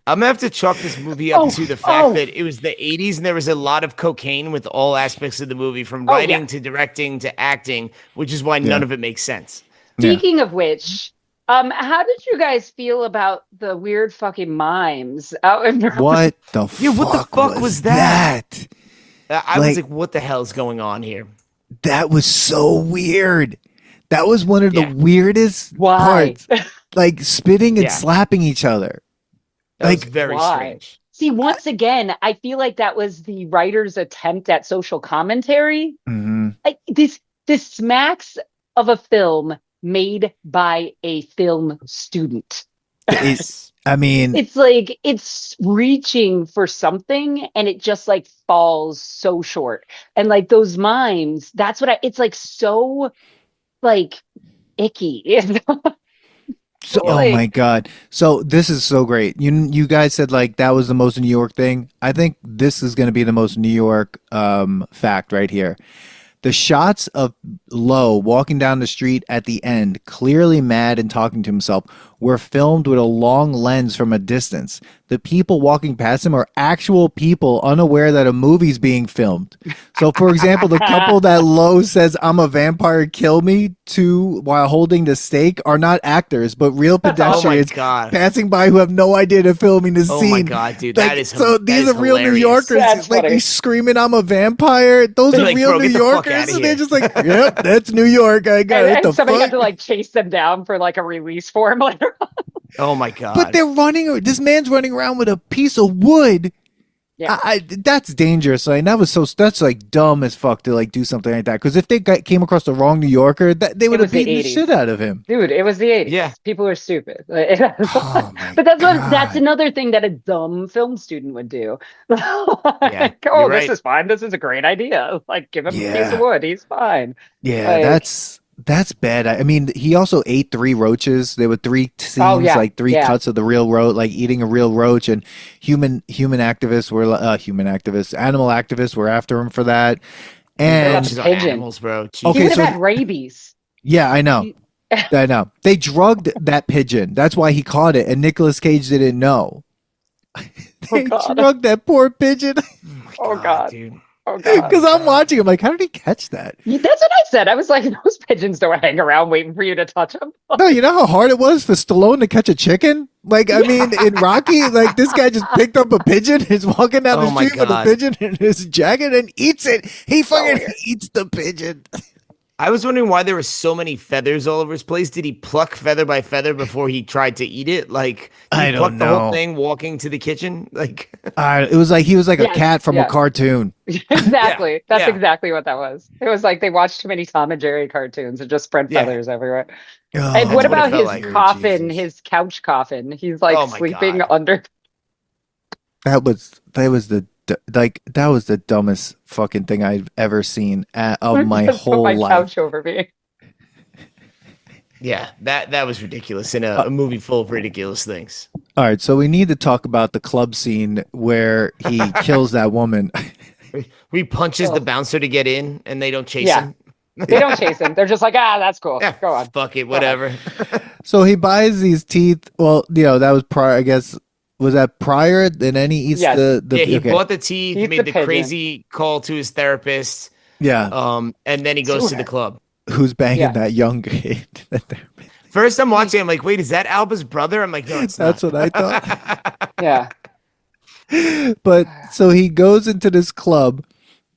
I'm gonna have to chalk this movie up to the fact that it was the 80s and there was a lot of cocaine with all aspects of the movie, from writing to directing to acting, which is why none of it makes sense. Speaking of which, how did you guys feel about the weird fucking mimes out in what the fuck was that? I was like, what the hell is going on here? That was so weird. That was one of the weirdest parts. Like spitting and slapping each other. That was very strange. See, once again, I feel like that was the writer's attempt at social commentary. Like, this smacks of a film made by a film student. I mean, it's like it's reaching for something and it just like falls so short. And like those mimes, that's what it's like so like icky. So, oh my God. So this is so great. You guys said like that was the most New York thing. I think this is going to be the most New York fact right here. The shots of Lowe walking down the street at the end, clearly mad and talking to himself, were filmed with a long lens from a distance. The people walking past him are actual people unaware that a movie's being filmed. So, for example, the couple that Lowe says, "I'm a vampire, kill me," to while holding the stake are not actors, but real pedestrians passing by who have no idea they're filming the scene. Oh my God, dude. Like, that is so these are real hilarious. New Yorkers. That's like funny. he's screaming, "I'm a vampire." Those are like, real bro, New get the fuck Yorkers. outta And they're here. just like, yep, that's New York. I got it. And somebody had to like chase them down for like a release form later on. Oh my God. But they're running. This man's running around with a piece of wood That's dangerous. Like that's like dumb as fuck to like do something like that. Because if they came across the wrong New Yorker, they would have beaten the shit out of him. Dude, it was the 80s. Yeah. People are stupid. But that's another thing that a dumb film student would do. Like, this is fine. This is a great idea. Like, give him a piece of wood. He's fine. Yeah, like, that's bad. I mean, he also ate 3 roaches. There were 3 scenes, like 3 cuts of the real roach, like eating a real roach. And animal activists were after him for that. And animals, bro. He would have had rabies. Yeah, I know. I know. They drugged that pigeon. That's why he caught it. And Nicolas Cage didn't know. They drugged that poor pigeon. Oh God, dude. Oh God. Because I'm watching. I'm like, how did he catch that? That's what I said. I was like, those pigeons don't hang around waiting for you to touch them. No, you know how hard it was for Stallone to catch a chicken? Like, I mean, in Rocky, like this guy just picked up a pigeon, is walking down the street with a pigeon in his jacket and eats it. He fucking eats the pigeon. I was wondering why there were so many feathers all over his place. Did he pluck feather by feather before he tried to eat it? Like, I don't know. The whole thing walking to the kitchen? Like, it was like he was like a cat from a cartoon. Exactly. That's exactly what that was. It was like they watched too many Tom and Jerry cartoons and just spread feathers everywhere. Oh, and what about his coffin, his couch coffin? He's like sleeping under. That was the dumbest fucking thing I've ever seen of my whole life. Couch over me. Yeah, that was ridiculous in a movie full of ridiculous things. All right, so we need to talk about the club scene where he kills that woman. He punches the bouncer to get in, and they don't chase him. They don't chase him. They're just like, that's cool. Yeah, go on. Fuck it, whatever. So he buys these teeth. Well, that was prior, I guess. Was that prior? And then he eats the he bought the teeth, he made the crazy call to his therapist. Yeah. And then he goes to the club. Who's banging that young kid? First I'm watching, I'm like, wait, is that Alba's brother? I'm like, no, it's not. That's what I thought. Yeah. But so he goes into this club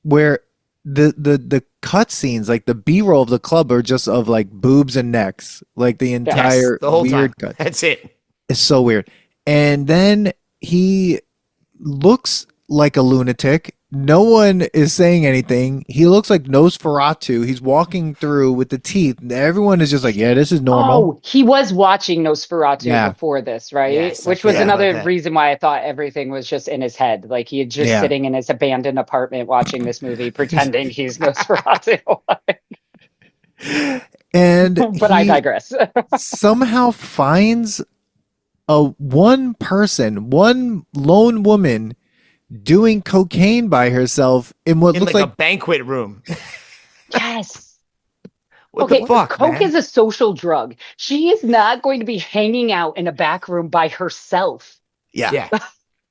where the cut scenes, like the B-roll of the club, are just of like boobs and necks. Like the entire the whole weird time. cut. That's it. It's so weird. And then he looks like a lunatic. No one is saying anything. He looks like Nosferatu. He's walking through with the teeth. Everyone is just like, yeah, this is normal. Oh, he was watching Nosferatu before this, right? Yes, which was another reason why I thought everything was just in his head. Like he had just sitting in his abandoned apartment watching this movie, pretending he's Nosferatu. But I digress. Somehow finds one lone woman doing cocaine by herself in what looks like a banquet room. Yes. What the fuck, coke is a social drug. She is not going to be hanging out in a back room by herself. Yeah.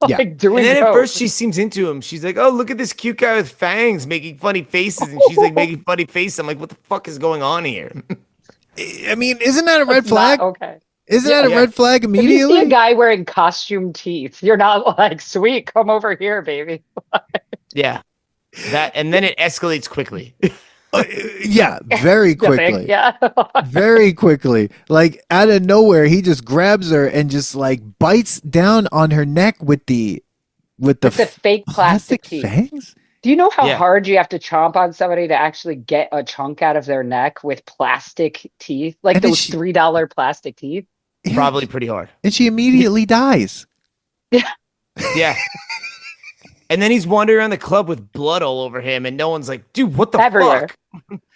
Doing and then coke. at first she seems into him. She's like, oh, look at this cute guy with fangs making funny faces. And she's like making funny faces. I'm like, what the fuck is going on here? I mean, isn't that a red flag? Okay. Isn't that a red flag immediately? If you see a guy wearing costume teeth, you're not like, sweet, come over here, baby. Yeah. And then it escalates quickly. Very quickly. Very quickly. Like out of nowhere, he just grabs her and just like bites down on her neck with the fake plastic teeth. Fangs? Do you know how hard you have to chomp on somebody to actually get a chunk out of their neck with plastic teeth? Like those $3 plastic teeth? Probably pretty hard. And she immediately dies. Yeah. And then he's wandering around the club with blood all over him, and no one's like, dude, what the fuck?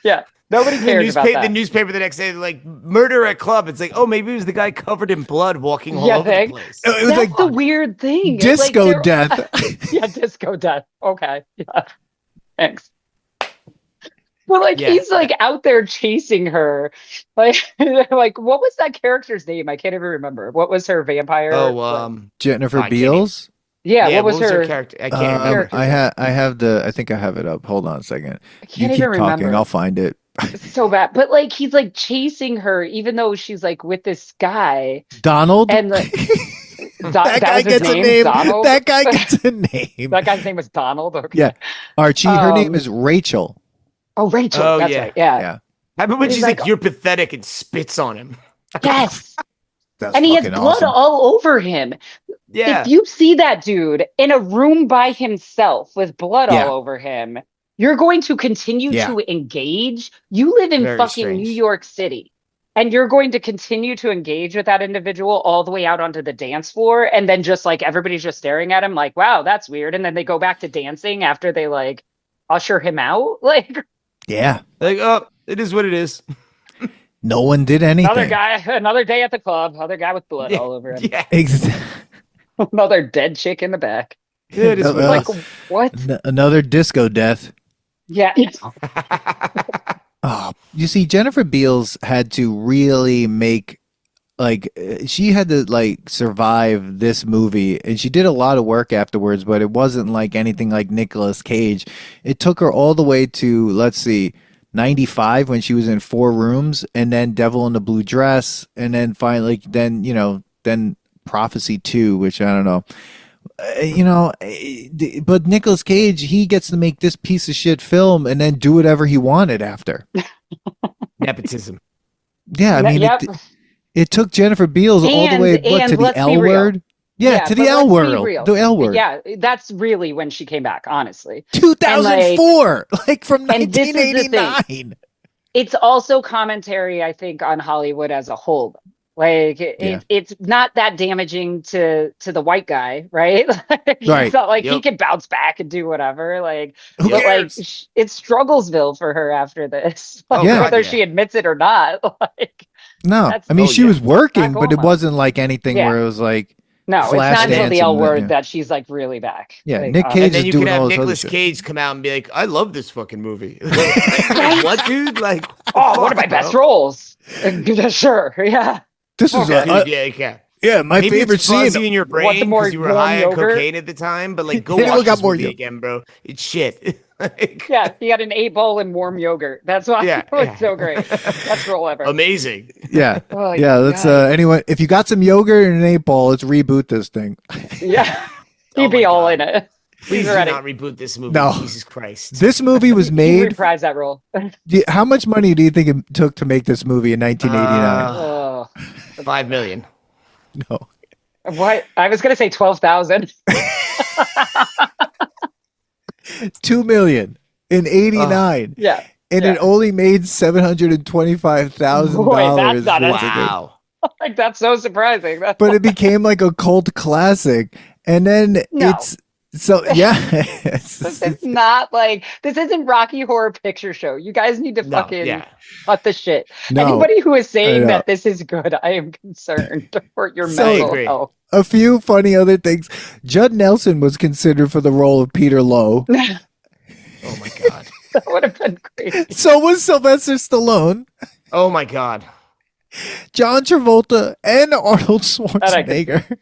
Yeah. Nobody cares about that. The newspaper the next day, like, murder at club. It's like, oh, maybe it was the guy covered in blood walking all over the place. It was That's the weird thing. Disco death. Disco death. Okay. Yeah. Thanks. But he's like out there chasing her. Like what was that character's name? I can't even remember. What was her vampire? Jennifer Beals. What was her character? I can't remember. I think I have it up. Hold on a second. I can't even remember. Talking, I'll find it. It's so bad. But he's chasing her, even though she's with this guy. Donald. And that guy gets a name. Donald? That guy gets a name. That guy's name was Donald. Okay. Yeah. Archie. Her name is Rachel. Oh, Rachel. Oh, that's right. Yeah. How about when she's like, you're pathetic, and spits on him? Yes. And he has blood all over him. Yeah. If you see that dude in a room by himself with blood all over him, you're going to continue to engage. You live in fucking New York City, and you're going to continue to engage with that individual all the way out onto the dance floor. And then just like everybody's just staring at him like, wow, that's weird. And then they go back to dancing after they like usher him out. Like, oh, it is what it is. No one did anything. Another guy, another day at the club, other guy with blood all over him. Yeah. Exactly. Another dead chick in the back. It is like, what? Another disco death. Yeah. Oh, you see, Jennifer Beals had to really make, like, she had to, like, survive this movie. And she did a lot of work afterwards, but it wasn't like anything like Nicolas Cage. It took her all the way to, let's see, 95 when she was in 4 Rooms, and then Devil in the Blue Dress, and then finally, then Prophecy 2, which I don't know. But Nicolas Cage, he gets to make this piece of shit film and then do whatever he wanted after. Nepotism. Yeah, I mean, it took Jennifer Beals all the way to the L word. Yeah, to the L word. The L word. Yeah, that's really when she came back, honestly. 2004, like from 1989. It's also commentary, I think, on Hollywood as a whole. Like it's not that damaging to the white guy, right? It's not like he can bounce back and do whatever. Like, but like it's strugglesville for her after this, whether she admits it or not. Like, no, I mean she was working, but it wasn't like anything where it was like. No, it's not until the L word that she's like really back. Yeah, like, Nick Cage. And then you can have Nicolas Cage come out and be like, "I love this fucking movie." Like, what, dude? Like, one of my best roles. Sure, yeah. This is my Maybe favorite it's fuzzy scene in your brain because you were high on cocaine at the time. But like, go watch this movie again, bro. It's shit. Yeah, he had an 8-ball and warm yogurt. That's why it was so great. Best role ever. Amazing. Yeah, let's anyone. If you got some yogurt and an 8-ball, let's reboot this thing. Yeah, he'd be all in it. Please do not reboot this movie. No. Jesus Christ. This movie was made. Reprise that role. How much money do you think it took to make this movie in 1989? 5 million. No. What? I was going to say 12,000. 2 million in 89. Yeah. And it only made $725,000. That's not wow. Like, that's so surprising. But it became like a cult classic. And then it's so this is not like, this isn't Rocky Horror Picture Show. You guys need to fucking cut the shit. Anybody who is saying that this is good, I am concerned for your mental health. A few funny other things. Judd Nelson was considered for the role of Peter Lowe. Oh my god. That would have been great. So was Sylvester Stallone. Oh my god. John Travolta and Arnold Schwarzenegger.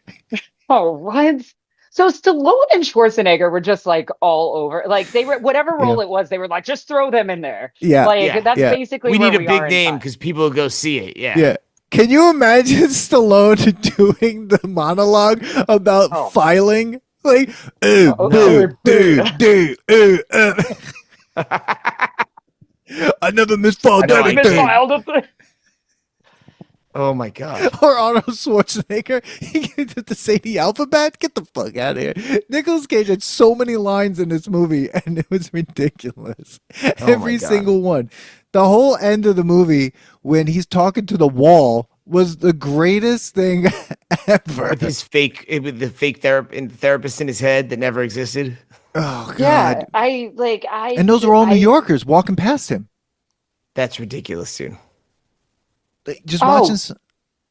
Oh, what? So Stallone and Schwarzenegger were just like all over. Like they were, whatever role it was, they were like, just throw them in there. Yeah. Like that's basically we where need a big name because people will go see it. Yeah. Yeah. Can you imagine Stallone doing the monologue about filing? Like, I never misfiled anything. Oh my god. Or Arnold Schwarzenegger, he did to say the alphabet. Get the fuck out of here. Nicolas Cage had so many lines in this movie, and it was ridiculous. Every single one. The whole end of the movie, when he's talking to the wall, was the greatest thing ever. With his with the fake therapist in his head that never existed. Oh god. Yeah, and those are all New Yorkers walking past him. That's ridiculous, dude. Just watching.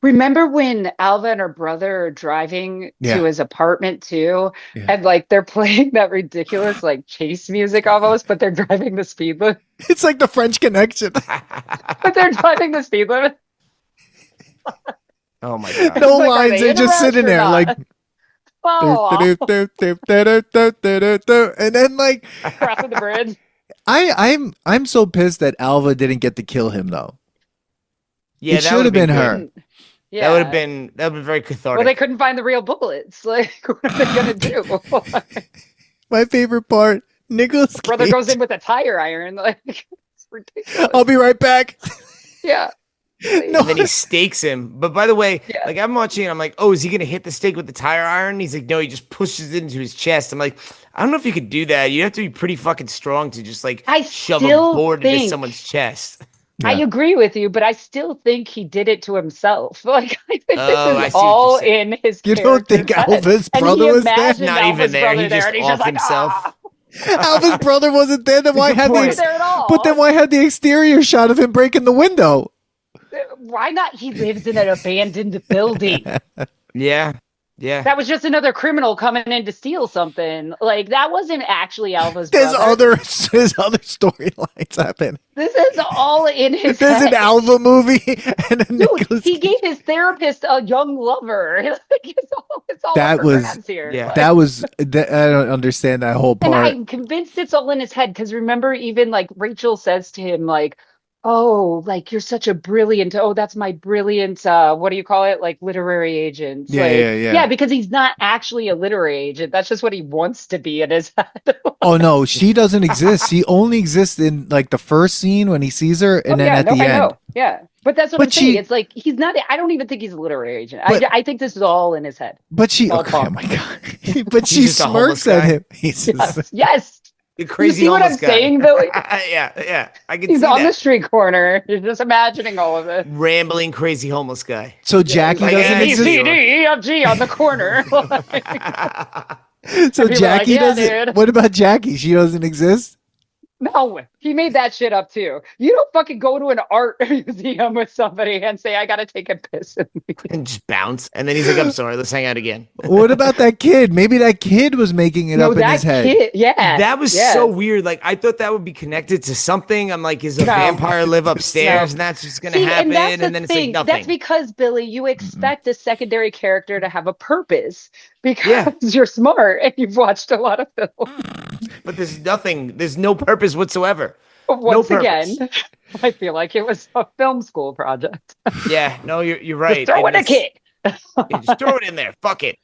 Remember when Alva and her brother are driving to his apartment too, and like they're playing that ridiculous like chase music almost, but they're driving the speed limit. It's like the French Connection. But they're driving the speed limit. Oh my god! No lines. They're just sitting there like. And then like crossing the bridge. I'm so pissed that Alva didn't get to kill him though. Yeah, it should have been her. Yeah, that would have been very cathartic. Well, they couldn't find the real bullets. Like, what are they gonna do? My favorite part: Nicolas brother Cage goes in with a tire iron. Like, it's ridiculous. I'll be right back. Yeah. No. And then he stakes him. But by the way, like I'm watching and I'm like, oh, is he going to hit the stake with the tire iron? He's like, no, he just pushes it into his chest. I'm like, I don't know if you could do that. You have to be pretty fucking strong to just like shove a board into someone's chest. I agree with you, but I still think he did it to himself. Like, I think this is all in his You don't think Alva's brother was there? Not even there. He just off himself. Alva's brother wasn't there. Then why had But then why had the exterior shot of him breaking the window? Why not? He lives in an abandoned building. Yeah. Yeah. That was just another criminal coming in to steal something. Like, that wasn't actually Alva's There's brother. There's other storylines happen. This is all in his There's head. an Alva movie. And a Dude, he gave his therapist a young lover. It's all that over was grabs here. Yeah. I don't understand that whole part. And I'm convinced it's all in his head, because remember, even like Rachel says to him, like, oh, like you're such a brilliant, that's my brilliant, what do you call it? Like literary agent. Yeah, like, yeah. Yeah, because he's not actually a literary agent. That's just what he wants to be in his head. Oh no, she doesn't exist. She only exists in like the first scene when he sees her, and then at the end. Yeah. But that's what I'm saying. It's like he's not. I don't even think he's a literary agent. I think this is all in his head. But she. Oh my god! But she smirks at him. Yes. The crazy you see what I'm saying, Billy? Yeah. I can He's see on that. the street corner. You're just imagining all of it. Rambling, crazy homeless guy. So Jackie doesn't exist. C, D, E, F, G on the corner. So Jackie doesn't. What about Jackie? She doesn't exist. No, he made that shit up too. You don't fucking go to an art museum with somebody and say, I gotta take a piss. And just bounce. And then he's like, I'm sorry, let's hang out again. What about that kid? Maybe that kid was making it up in his head. That was so weird. Like, I thought that would be connected to something. I'm like, is a vampire live upstairs and that's just gonna happen? And then it's like nothing. That's because, Billy, you expect a secondary character to have a purpose because you're smart and you've watched a lot of films. But there's no purpose whatsoever. Once again, I feel like it was a film school project. Yeah, no, you're right. Just throw in a kid. Just throw it in there. Fuck it.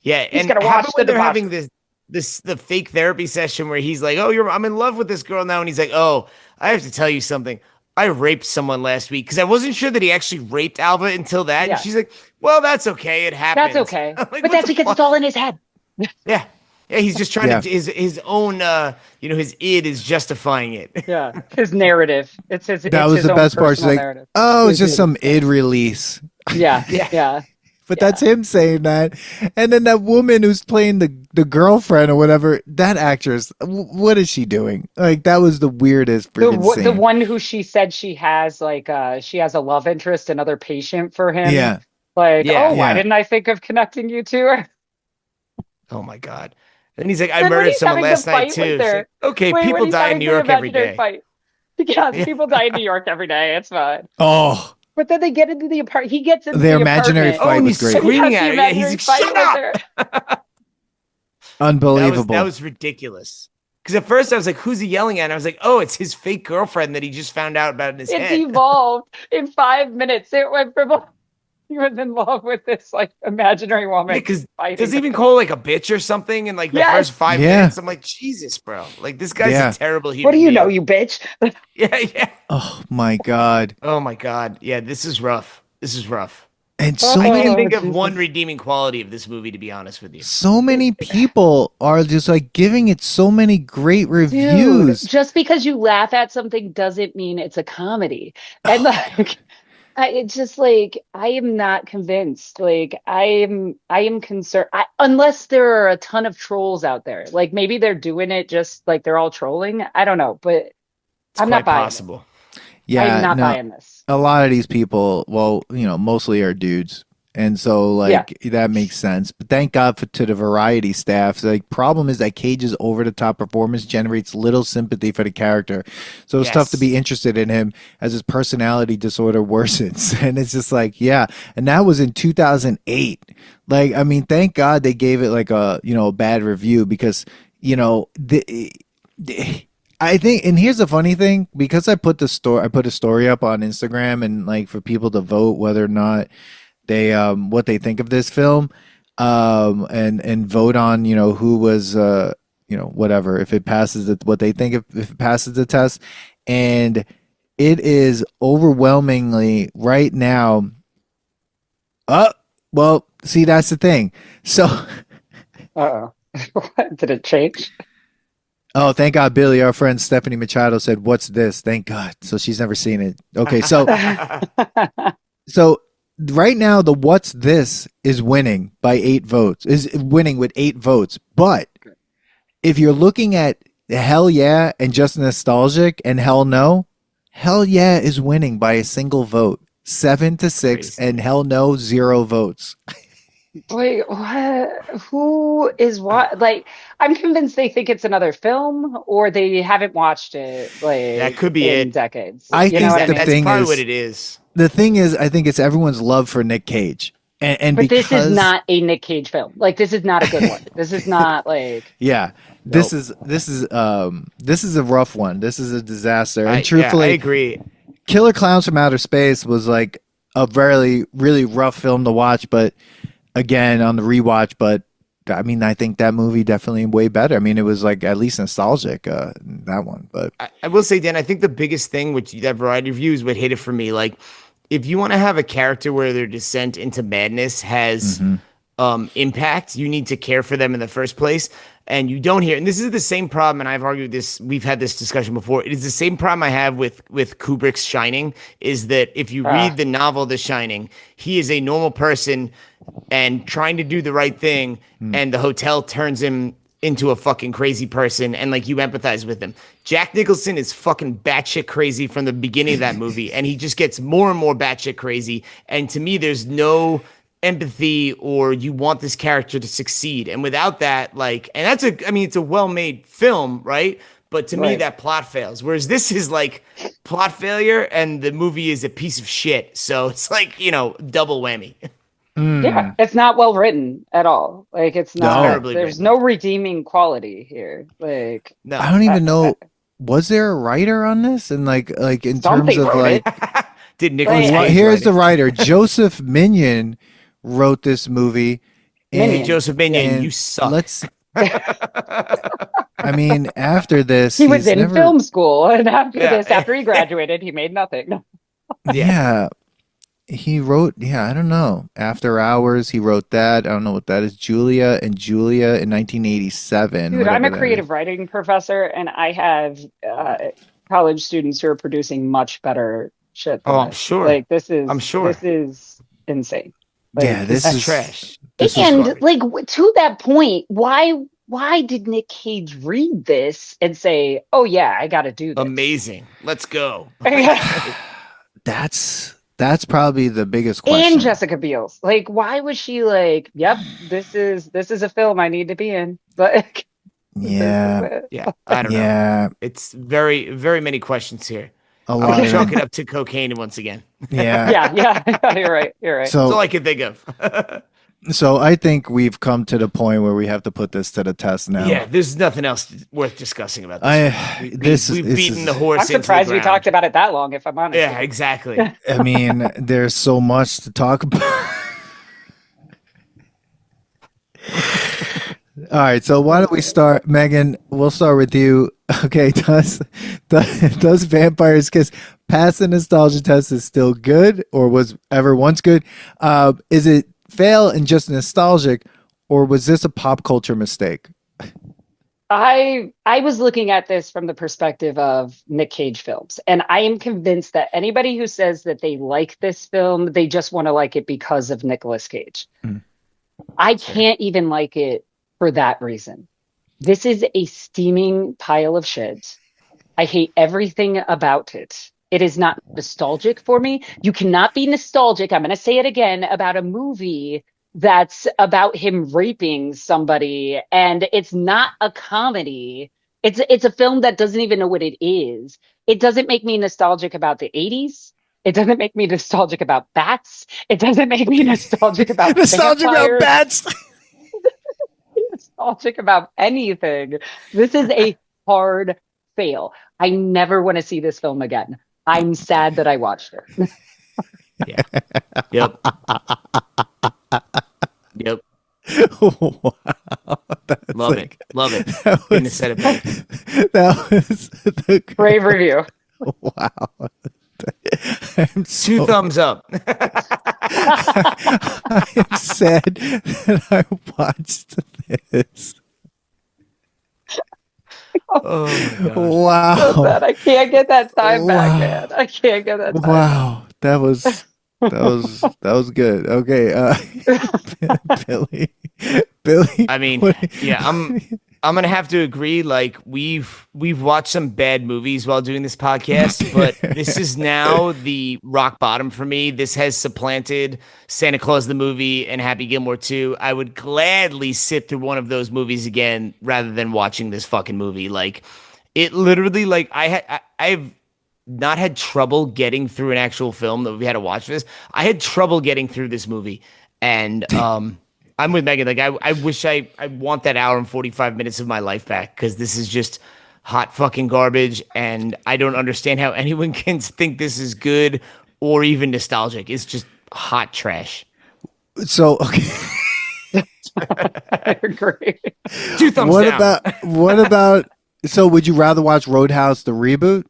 Yeah, He's and gonna watch when they're having the fake therapy session where he's like, "Oh, I'm in love with this girl now," and he's like, "Oh, I have to tell you something. I raped someone last week," because I wasn't sure that he actually raped Alva until that. Yeah. And she's like, "Well, that's okay. It happens." That's okay. Like, but that's because it's all in his head. Yeah. Yeah, he's just trying to his own his id is justifying it. Yeah. His narrative. It's his That was the best part. She's like, narrative. "Oh, it's just some id release." Yeah. But that's him saying that. And then that woman who's playing the girlfriend or whatever, that actress, what is she doing? Like, that was the weirdest freaking scene. The one who she said she has she has a love interest, another patient for him. Yeah. Like, why didn't I think of connecting you to her? Oh my God. And he's like, I murdered someone last night too. Like, okay, people die in New York every day. Yeah, people die in New York every day. It's fine. Oh. But then they get into the apartment. He gets into the imaginary apartment. fight was great. Screaming at her. He's like, shut up. Unbelievable. That was ridiculous. Because at first I was like, who's he yelling at? And I was like, oh, it's his fake girlfriend that he just found out about in his head. It evolved in 5 minutes. It went from he was in love with this like imaginary woman. Because does he even call like a bitch or something in like the first 5 minutes? I'm like, Jesus, bro. Like this guy's a terrible human. What do you know, you bitch? Yeah. Oh my God. Oh my God. Yeah, this is rough. And so I can think of one redeeming quality of this movie, to be honest with you. So many people are just like giving it so many great reviews. Dude, just because you laugh at something doesn't mean it's a comedy. And like it's just like I am not convinced. Like I am concerned unless there are a ton of trolls out there. Like maybe they're doing it just like they're all trolling. I don't know, but I'm not buying possible. Yeah, I'm not buying this. A lot of these people, well, mostly are dudes. And so that makes sense. But thank God to the variety staff. Like, problem is that Cage's over the top performance generates little sympathy for the character. So it's tough to be interested in him as his personality disorder worsens. And it's just like, and that was in 2008. Like, I mean, thank God they gave it like a bad review because I think, and here's the funny thing, because I put a story up on Instagram and like for people to vote whether or not they what they think of this film, and vote on who was whatever, if it passes what they think, if it passes the test. And it is overwhelmingly right now. Well, see, that's the thing. So, Uh-oh. What? Did it change? oh, thank God, Billy, our friend Stephanie Machado said, "What's this?" Thank God. So she's never seen it. Okay, so so right now the "What's This" is winning by 8 votes. Is winning with 8 votes. But if you're looking at Hell Yeah and Just Nostalgic and Hell No, Hell Yeah is winning by a single vote. 7-6, Crazy. and Hell No 0 votes. Wait, what? Who is what? Like, I'm convinced they think it's another film, or they haven't watched it That like could be in it. decades. I You know think what I the mean? That's thing probably is, what it is. the thing is, I think it's everyone's love for Nick Cage, and But this is because not a Nick Cage film. Like, this is not a good one. This is not like. yeah, Nope. this is a rough one. This is a disaster, and I truthfully, agree. Killer Clowns from Outer Space was like a very really rough film to watch, but again on the rewatch, but I mean, I think that movie definitely way better. I mean, it was like at least nostalgic, that one. But I will say, Dan, I think the biggest thing, which that variety of views would hit it for me, like if you want to have a character where their descent into madness has impact, you need to care for them in the first place. And you don't hear, and this is the same problem, and I've argued this, we've had this discussion before. It is the same problem I have with Kubrick's Shining, is that if you read the novel The Shining, he is a normal person and trying to do the right thing, and the hotel turns him into a fucking crazy person, and like you empathize with him. Jack Nicholson is fucking batshit crazy from the beginning of that movie, and he just gets more and more batshit crazy. And to me, there's no empathy or you want this character to succeed. And without that, like, and that's it's a well-made film, right? But to me, that plot fails. Whereas this is like plot failure and the movie is a piece of shit. So it's like, double whammy. Yeah, it's not well written at all. Like, it's not. No. There's no redeeming quality here. Like, No. I don't even know. Was there a writer on this? And like in terms somebody of wrote like, it. Did Nicolas Well, well, Cage here's write the it? writer. Joseph Minion wrote this movie. Minion. Joseph Minion, and you suck. Let's. I mean, after this, He was he's in never, film school, and after Yeah. after he graduated, he made nothing. Yeah. He wrote, I don't know. After Hours, he wrote that. I don't know what that is. Julia in 1987. Dude, I'm whatever a that creative is. writing professor, and I have college students who are producing much better shit than Oh, I'm this. sure. Like, I'm sure. this is insane. Like, Yeah, this That's is trash. This is and garbage. like to that point, why did Nick Cage read this and say, "Oh yeah, I got to do this"? Amazing. Let's go. that's probably the biggest question. And Jessica Biels, like, why was she like, "Yep, this is a film I need to be in"? Like, Yeah. Yeah, I don't know. Yeah. It's very, very many questions here. A I'm lot gonna of chalk it. it up to cocaine once again. Yeah. yeah, you're right. That's all So I can think of. so I think we've come to the point where we have to put this to the test now. Yeah, there's nothing else worth discussing about this. We've beaten the horse. I'm surprised into the we ground. talked about it that long. If I'm honest. Yeah, exactly. I mean, there's so much to talk about. All right, so why don't we start, Megan? We'll start with you. Okay, does Vampires Kiss pass the nostalgia test is still good, or was ever once good? Is it fail and just nostalgic, or was this a pop culture mistake? I was looking at this from the perspective of Nick Cage films, and I am convinced that anybody who says that they like this film, they just want to like it because of Nicolas Cage. I can't even like it for that reason. This is a steaming pile of shit. I hate everything about it. It is not nostalgic for me. You cannot be nostalgic, I'm going to say it again, about a movie that's about him raping somebody, and it's not a comedy. It's a film that doesn't even know what it is. It doesn't make me nostalgic about the 80s. It doesn't make me nostalgic about bats. It doesn't make me nostalgic about Nostalgic about vampires. bats. Nostalgic about anything. This is a hard fail. I never want to see this film again. I'm sad that I watched it. Yeah. Yep. Yep. Wow. Love it. Love it. That Couldn't have was, said it better. that was the Brave review. Wow. Two thumbs up. I am sad that I watched this. Oh my God. Wow. So sad. I can't get that time back, man. I can't get that time Wow. That was good. Okay. Billy. I mean, yeah, I'm gonna have to agree. Like we've watched some bad movies while doing this podcast, but this is now the rock bottom for me. This has supplanted Santa Claus the movie and Happy Gilmore 2. I would gladly sit through one of those movies again rather than watching this fucking movie. Like it literally, like I've not had trouble getting through an actual film that we had to watch this. I had trouble getting through this movie, and I'm with Megan. Like I wish I want that hour and 45 minutes of my life back, because this is just hot fucking garbage, and I don't understand how anyone can think this is good or even nostalgic. It's just hot trash. So okay. I agree. Two thumbs down. What about? So would you rather watch Roadhouse the reboot?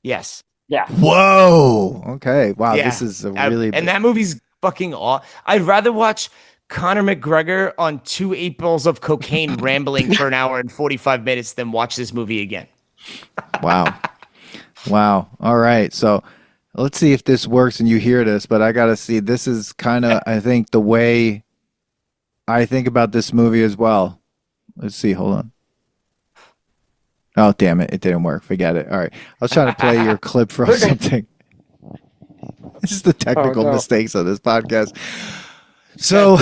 Yes. Yeah. Whoa. Okay. Wow. Yeah. This is a really and that movie's fucking awesome. I'd rather watch Conor McGregor on 2 8 balls of cocaine rambling for an hour and 45 minutes than watch this movie again. Wow. Wow. All right. So let's see if this works and you hear this, but I got to see. This is kind of, I think, the way I think about this movie as well. Let's see. Hold on. Oh, damn it. It didn't work. Forget it. All right. I was trying to play your clip from something. This is the technical mistakes of this podcast. So,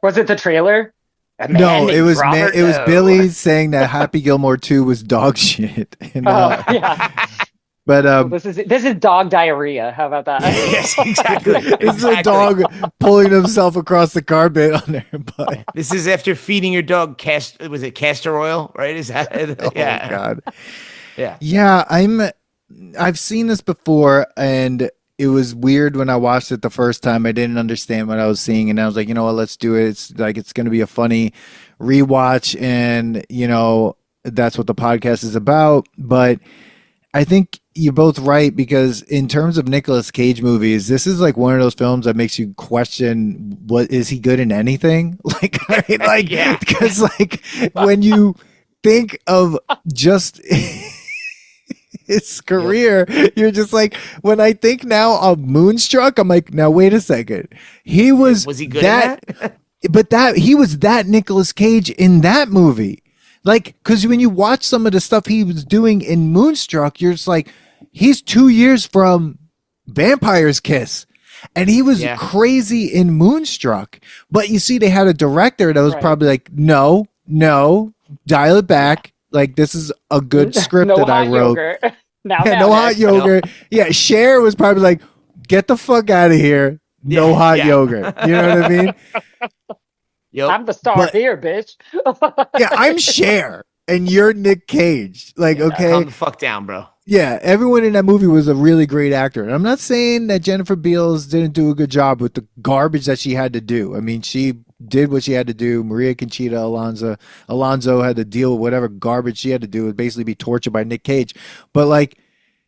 was it the trailer? No, it was Billy saying that Happy Gilmore 2 was dog shit. And, yeah. But this is dog diarrhea. How about that? Yes, exactly. This is a dog pulling himself across the carpet on their butt. This is after feeding your dog castor oil, right? Is that? Yeah. Oh God. Yeah. Yeah, I've seen this before, and it was weird when I watched it the first time. I didn't understand what I was seeing, and I was like, you know what, let's do it. It's going to be a funny rewatch, and that's what the podcast is about. But I think you're both right, because in terms of Nicolas Cage movies, this is like one of those films that makes you question, what is he good in anything? Yeah. Because when you think of just his career, you're just like, when I think now of Moonstruck, I'm like, now wait a second, was he good at that? But he was that Nicolas Cage in that movie. Like, because when you watch some of the stuff he was doing in Moonstruck, you're just like, he's 2 years from Vampire's Kiss. And he was crazy in Moonstruck. But you see, they had a director that was probably like, no, dial it back. Like, this is a good script that I wrote. No hot yogurt. Yeah, Cher was probably like, get the fuck out of here. No hot yogurt. You know what I mean? Yep. I'm the star here, bitch. Yeah, I'm Cher, and you're Nick Cage. Like, okay. Calm the fuck down, bro. Yeah, everyone in that movie was a really great actor. And I'm not saying that Jennifer Beals didn't do a good job with the garbage that she had to do. I mean, she did what she had to do. Maria Conchita Alonso had to deal with whatever garbage she had to do. It basically be tortured by Nick Cage. But, like,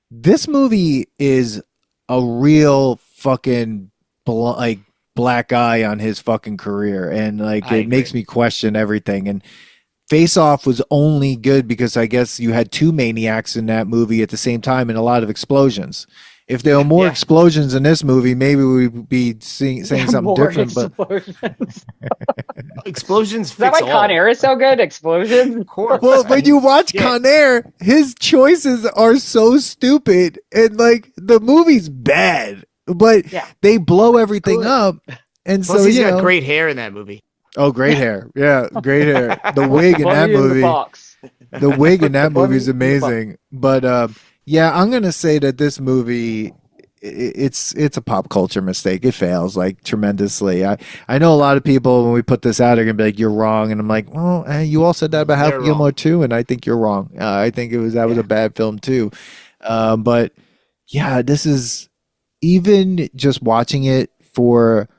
this movie is a real fucking, black eye on his fucking career, and it makes me question everything. And Face Off was only good because I guess you had two maniacs in that movie at the same time and a lot of explosions. If there were more explosions in this movie, maybe we'd be saying something different. Explosions. But explosions. Is that why Con Air is so good? Explosions. Of course. Well, when you watch Con Air, his choices are so stupid, and the movie's bad. But they blow everything up, and plus so he's got great hair in that movie. Oh, great hair! Yeah, great hair. The wig in that movie, the wig in that movie is amazing. But I'm gonna say that this movie, it's a pop culture mistake. It fails tremendously. I know a lot of people, when we put this out, are gonna be like, "You're wrong," and I'm like, "Well, you all said that about Happy Gilmore too, and I think you're wrong. I think that was a bad film too." But yeah, this is. Even just watching it for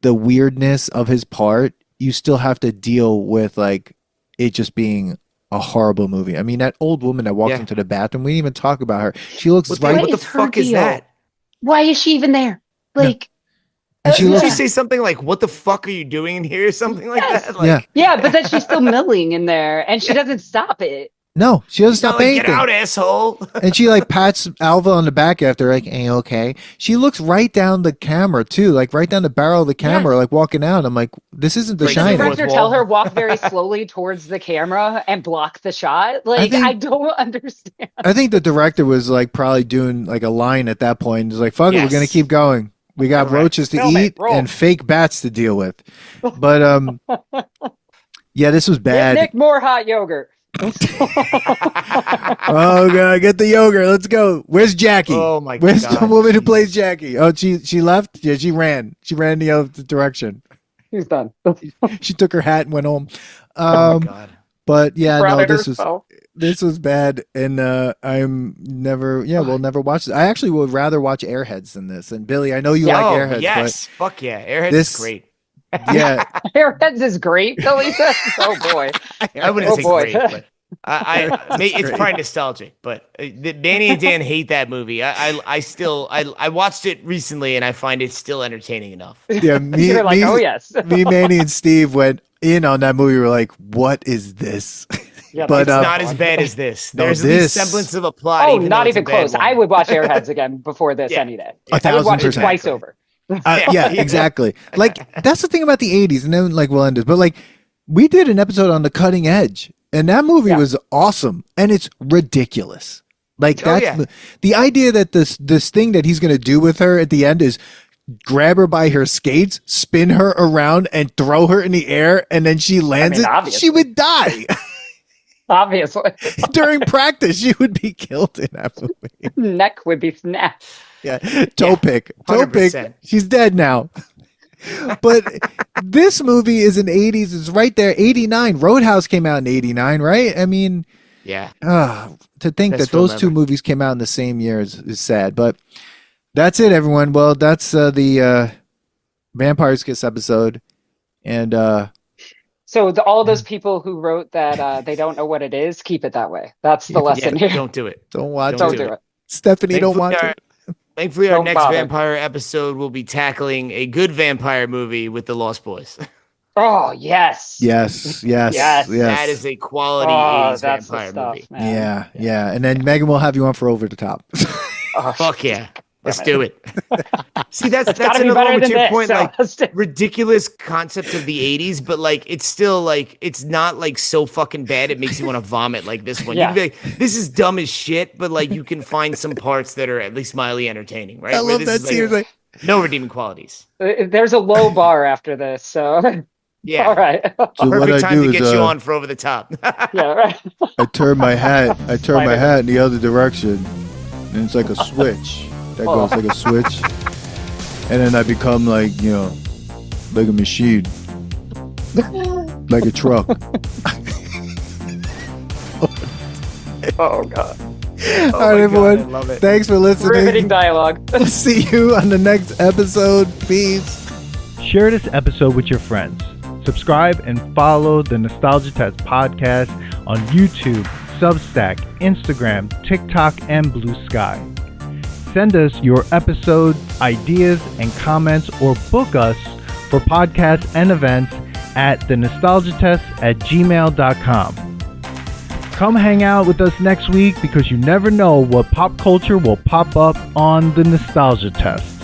the weirdness of his part, you still have to deal with it just being a horrible movie. I mean, that old woman that walked into the bathroom, we didn't even talk about her. She looks what right. What the fuck is that? Why is she even there? Like, did she say something like, "What the fuck are you doing in here?" or something like that? Like, yeah, but then she's still milling in there, and she doesn't stop it. No, she doesn't stop anything. Get out, asshole! And she like pats Alva on the back after, like, "Hey, okay." She looks right down the camera too, like right down the barrel of the camera, like walking out. I'm like, this isn't The Shining. Does the director tell her walk very slowly towards the camera and block the shot? Like, I don't understand. I think the director was like probably doing like a line at that point. It's like, fuck it, we're gonna keep going. We got roaches to eat and fake bats to deal with. But yeah, this was bad. Nick, more hot yogurt. Oh god, get the yogurt. Let's go. Where's Jackie? Oh my god. Where's the woman who plays Jackie? Oh, she left? Yeah, she ran. She ran the other direction. She's done. She took her hat and went home. Oh my god. But yeah, no, this was bad, and I'm never we'll never watch it. I actually would rather watch Airheads than this. And Billy, I know you like Airheads. Yes, fuck yeah, Airheads is great. Yeah, Airheads is great. Billy says, "Oh boy." I wouldn't say great, but it's probably nostalgic. But Manny and Dan hate that movie. I still watched it recently, and I find it still entertaining enough. Yeah, you're like, oh yes. Me, Manny, and Steve went in on that movie. We're like, what is this? Yeah, but it's not as bad as this. There's at least semblance of a plot. Oh, not even close. I would watch Airheads again before this any day. I would watch it twice over. Yeah, exactly. Like, that's the thing about the 80s, and then like we'll end this. But like, we did an episode on The Cutting Edge, and that movie was awesome, and it's ridiculous. Like the idea that this thing that he's gonna do with her at the end is grab her by her skates, spin her around, and throw her in the air, and then she lands she would die. Obviously. During practice, she would be killed in that movie. Neck would be snapped. Yeah, toe pick. She's dead now. But this movie is in 80s. It's right there. 89. Roadhouse came out in 89, right? I mean, to think that those two movies came out in the same year is sad. But that's it, everyone. Well, that's the Vampires Kiss episode. And so all those people who wrote that they don't know what it is, keep it that way. That's the lesson here. Don't do it. Don't watch Don't do it. Stephanie, don't watch it. Thankfully, our next vampire episode will be tackling a good vampire movie with the Lost Boys. Oh, yes. Yes. That is a quality 80s vampire movie. Man. Yeah. And then Megan will have you on for Over the Top. Fuck yeah. Let's do it. See, that's another one to your point, like ridiculous concept of the 80s, but like it's still like it's not like so fucking bad it makes you want to vomit like this one. You can be like, this is dumb as shit, but like you can find some parts that are at least mildly entertaining, right? I love that seriously. No redeeming qualities. There's a low bar after this, so yeah. All right. So perfect time to get you on for Over the Top. Yeah, right. I turn my hat in the other direction, and it's like a switch. That goes like a switch, and then I become like, like a machine, like a truck. Oh god! All right, everyone. Love it. Thanks for listening. Riveting dialogue. See you on the next episode. Peace. Share this episode with your friends. Subscribe and follow the Nostalgia Test podcast on YouTube, Substack, Instagram, TikTok, and Blue Sky. Send us your episode ideas and comments, or book us for podcasts and events at thenostalgiatest@gmail.com. Come hang out with us next week, because you never know what pop culture will pop up on the Nostalgia Test.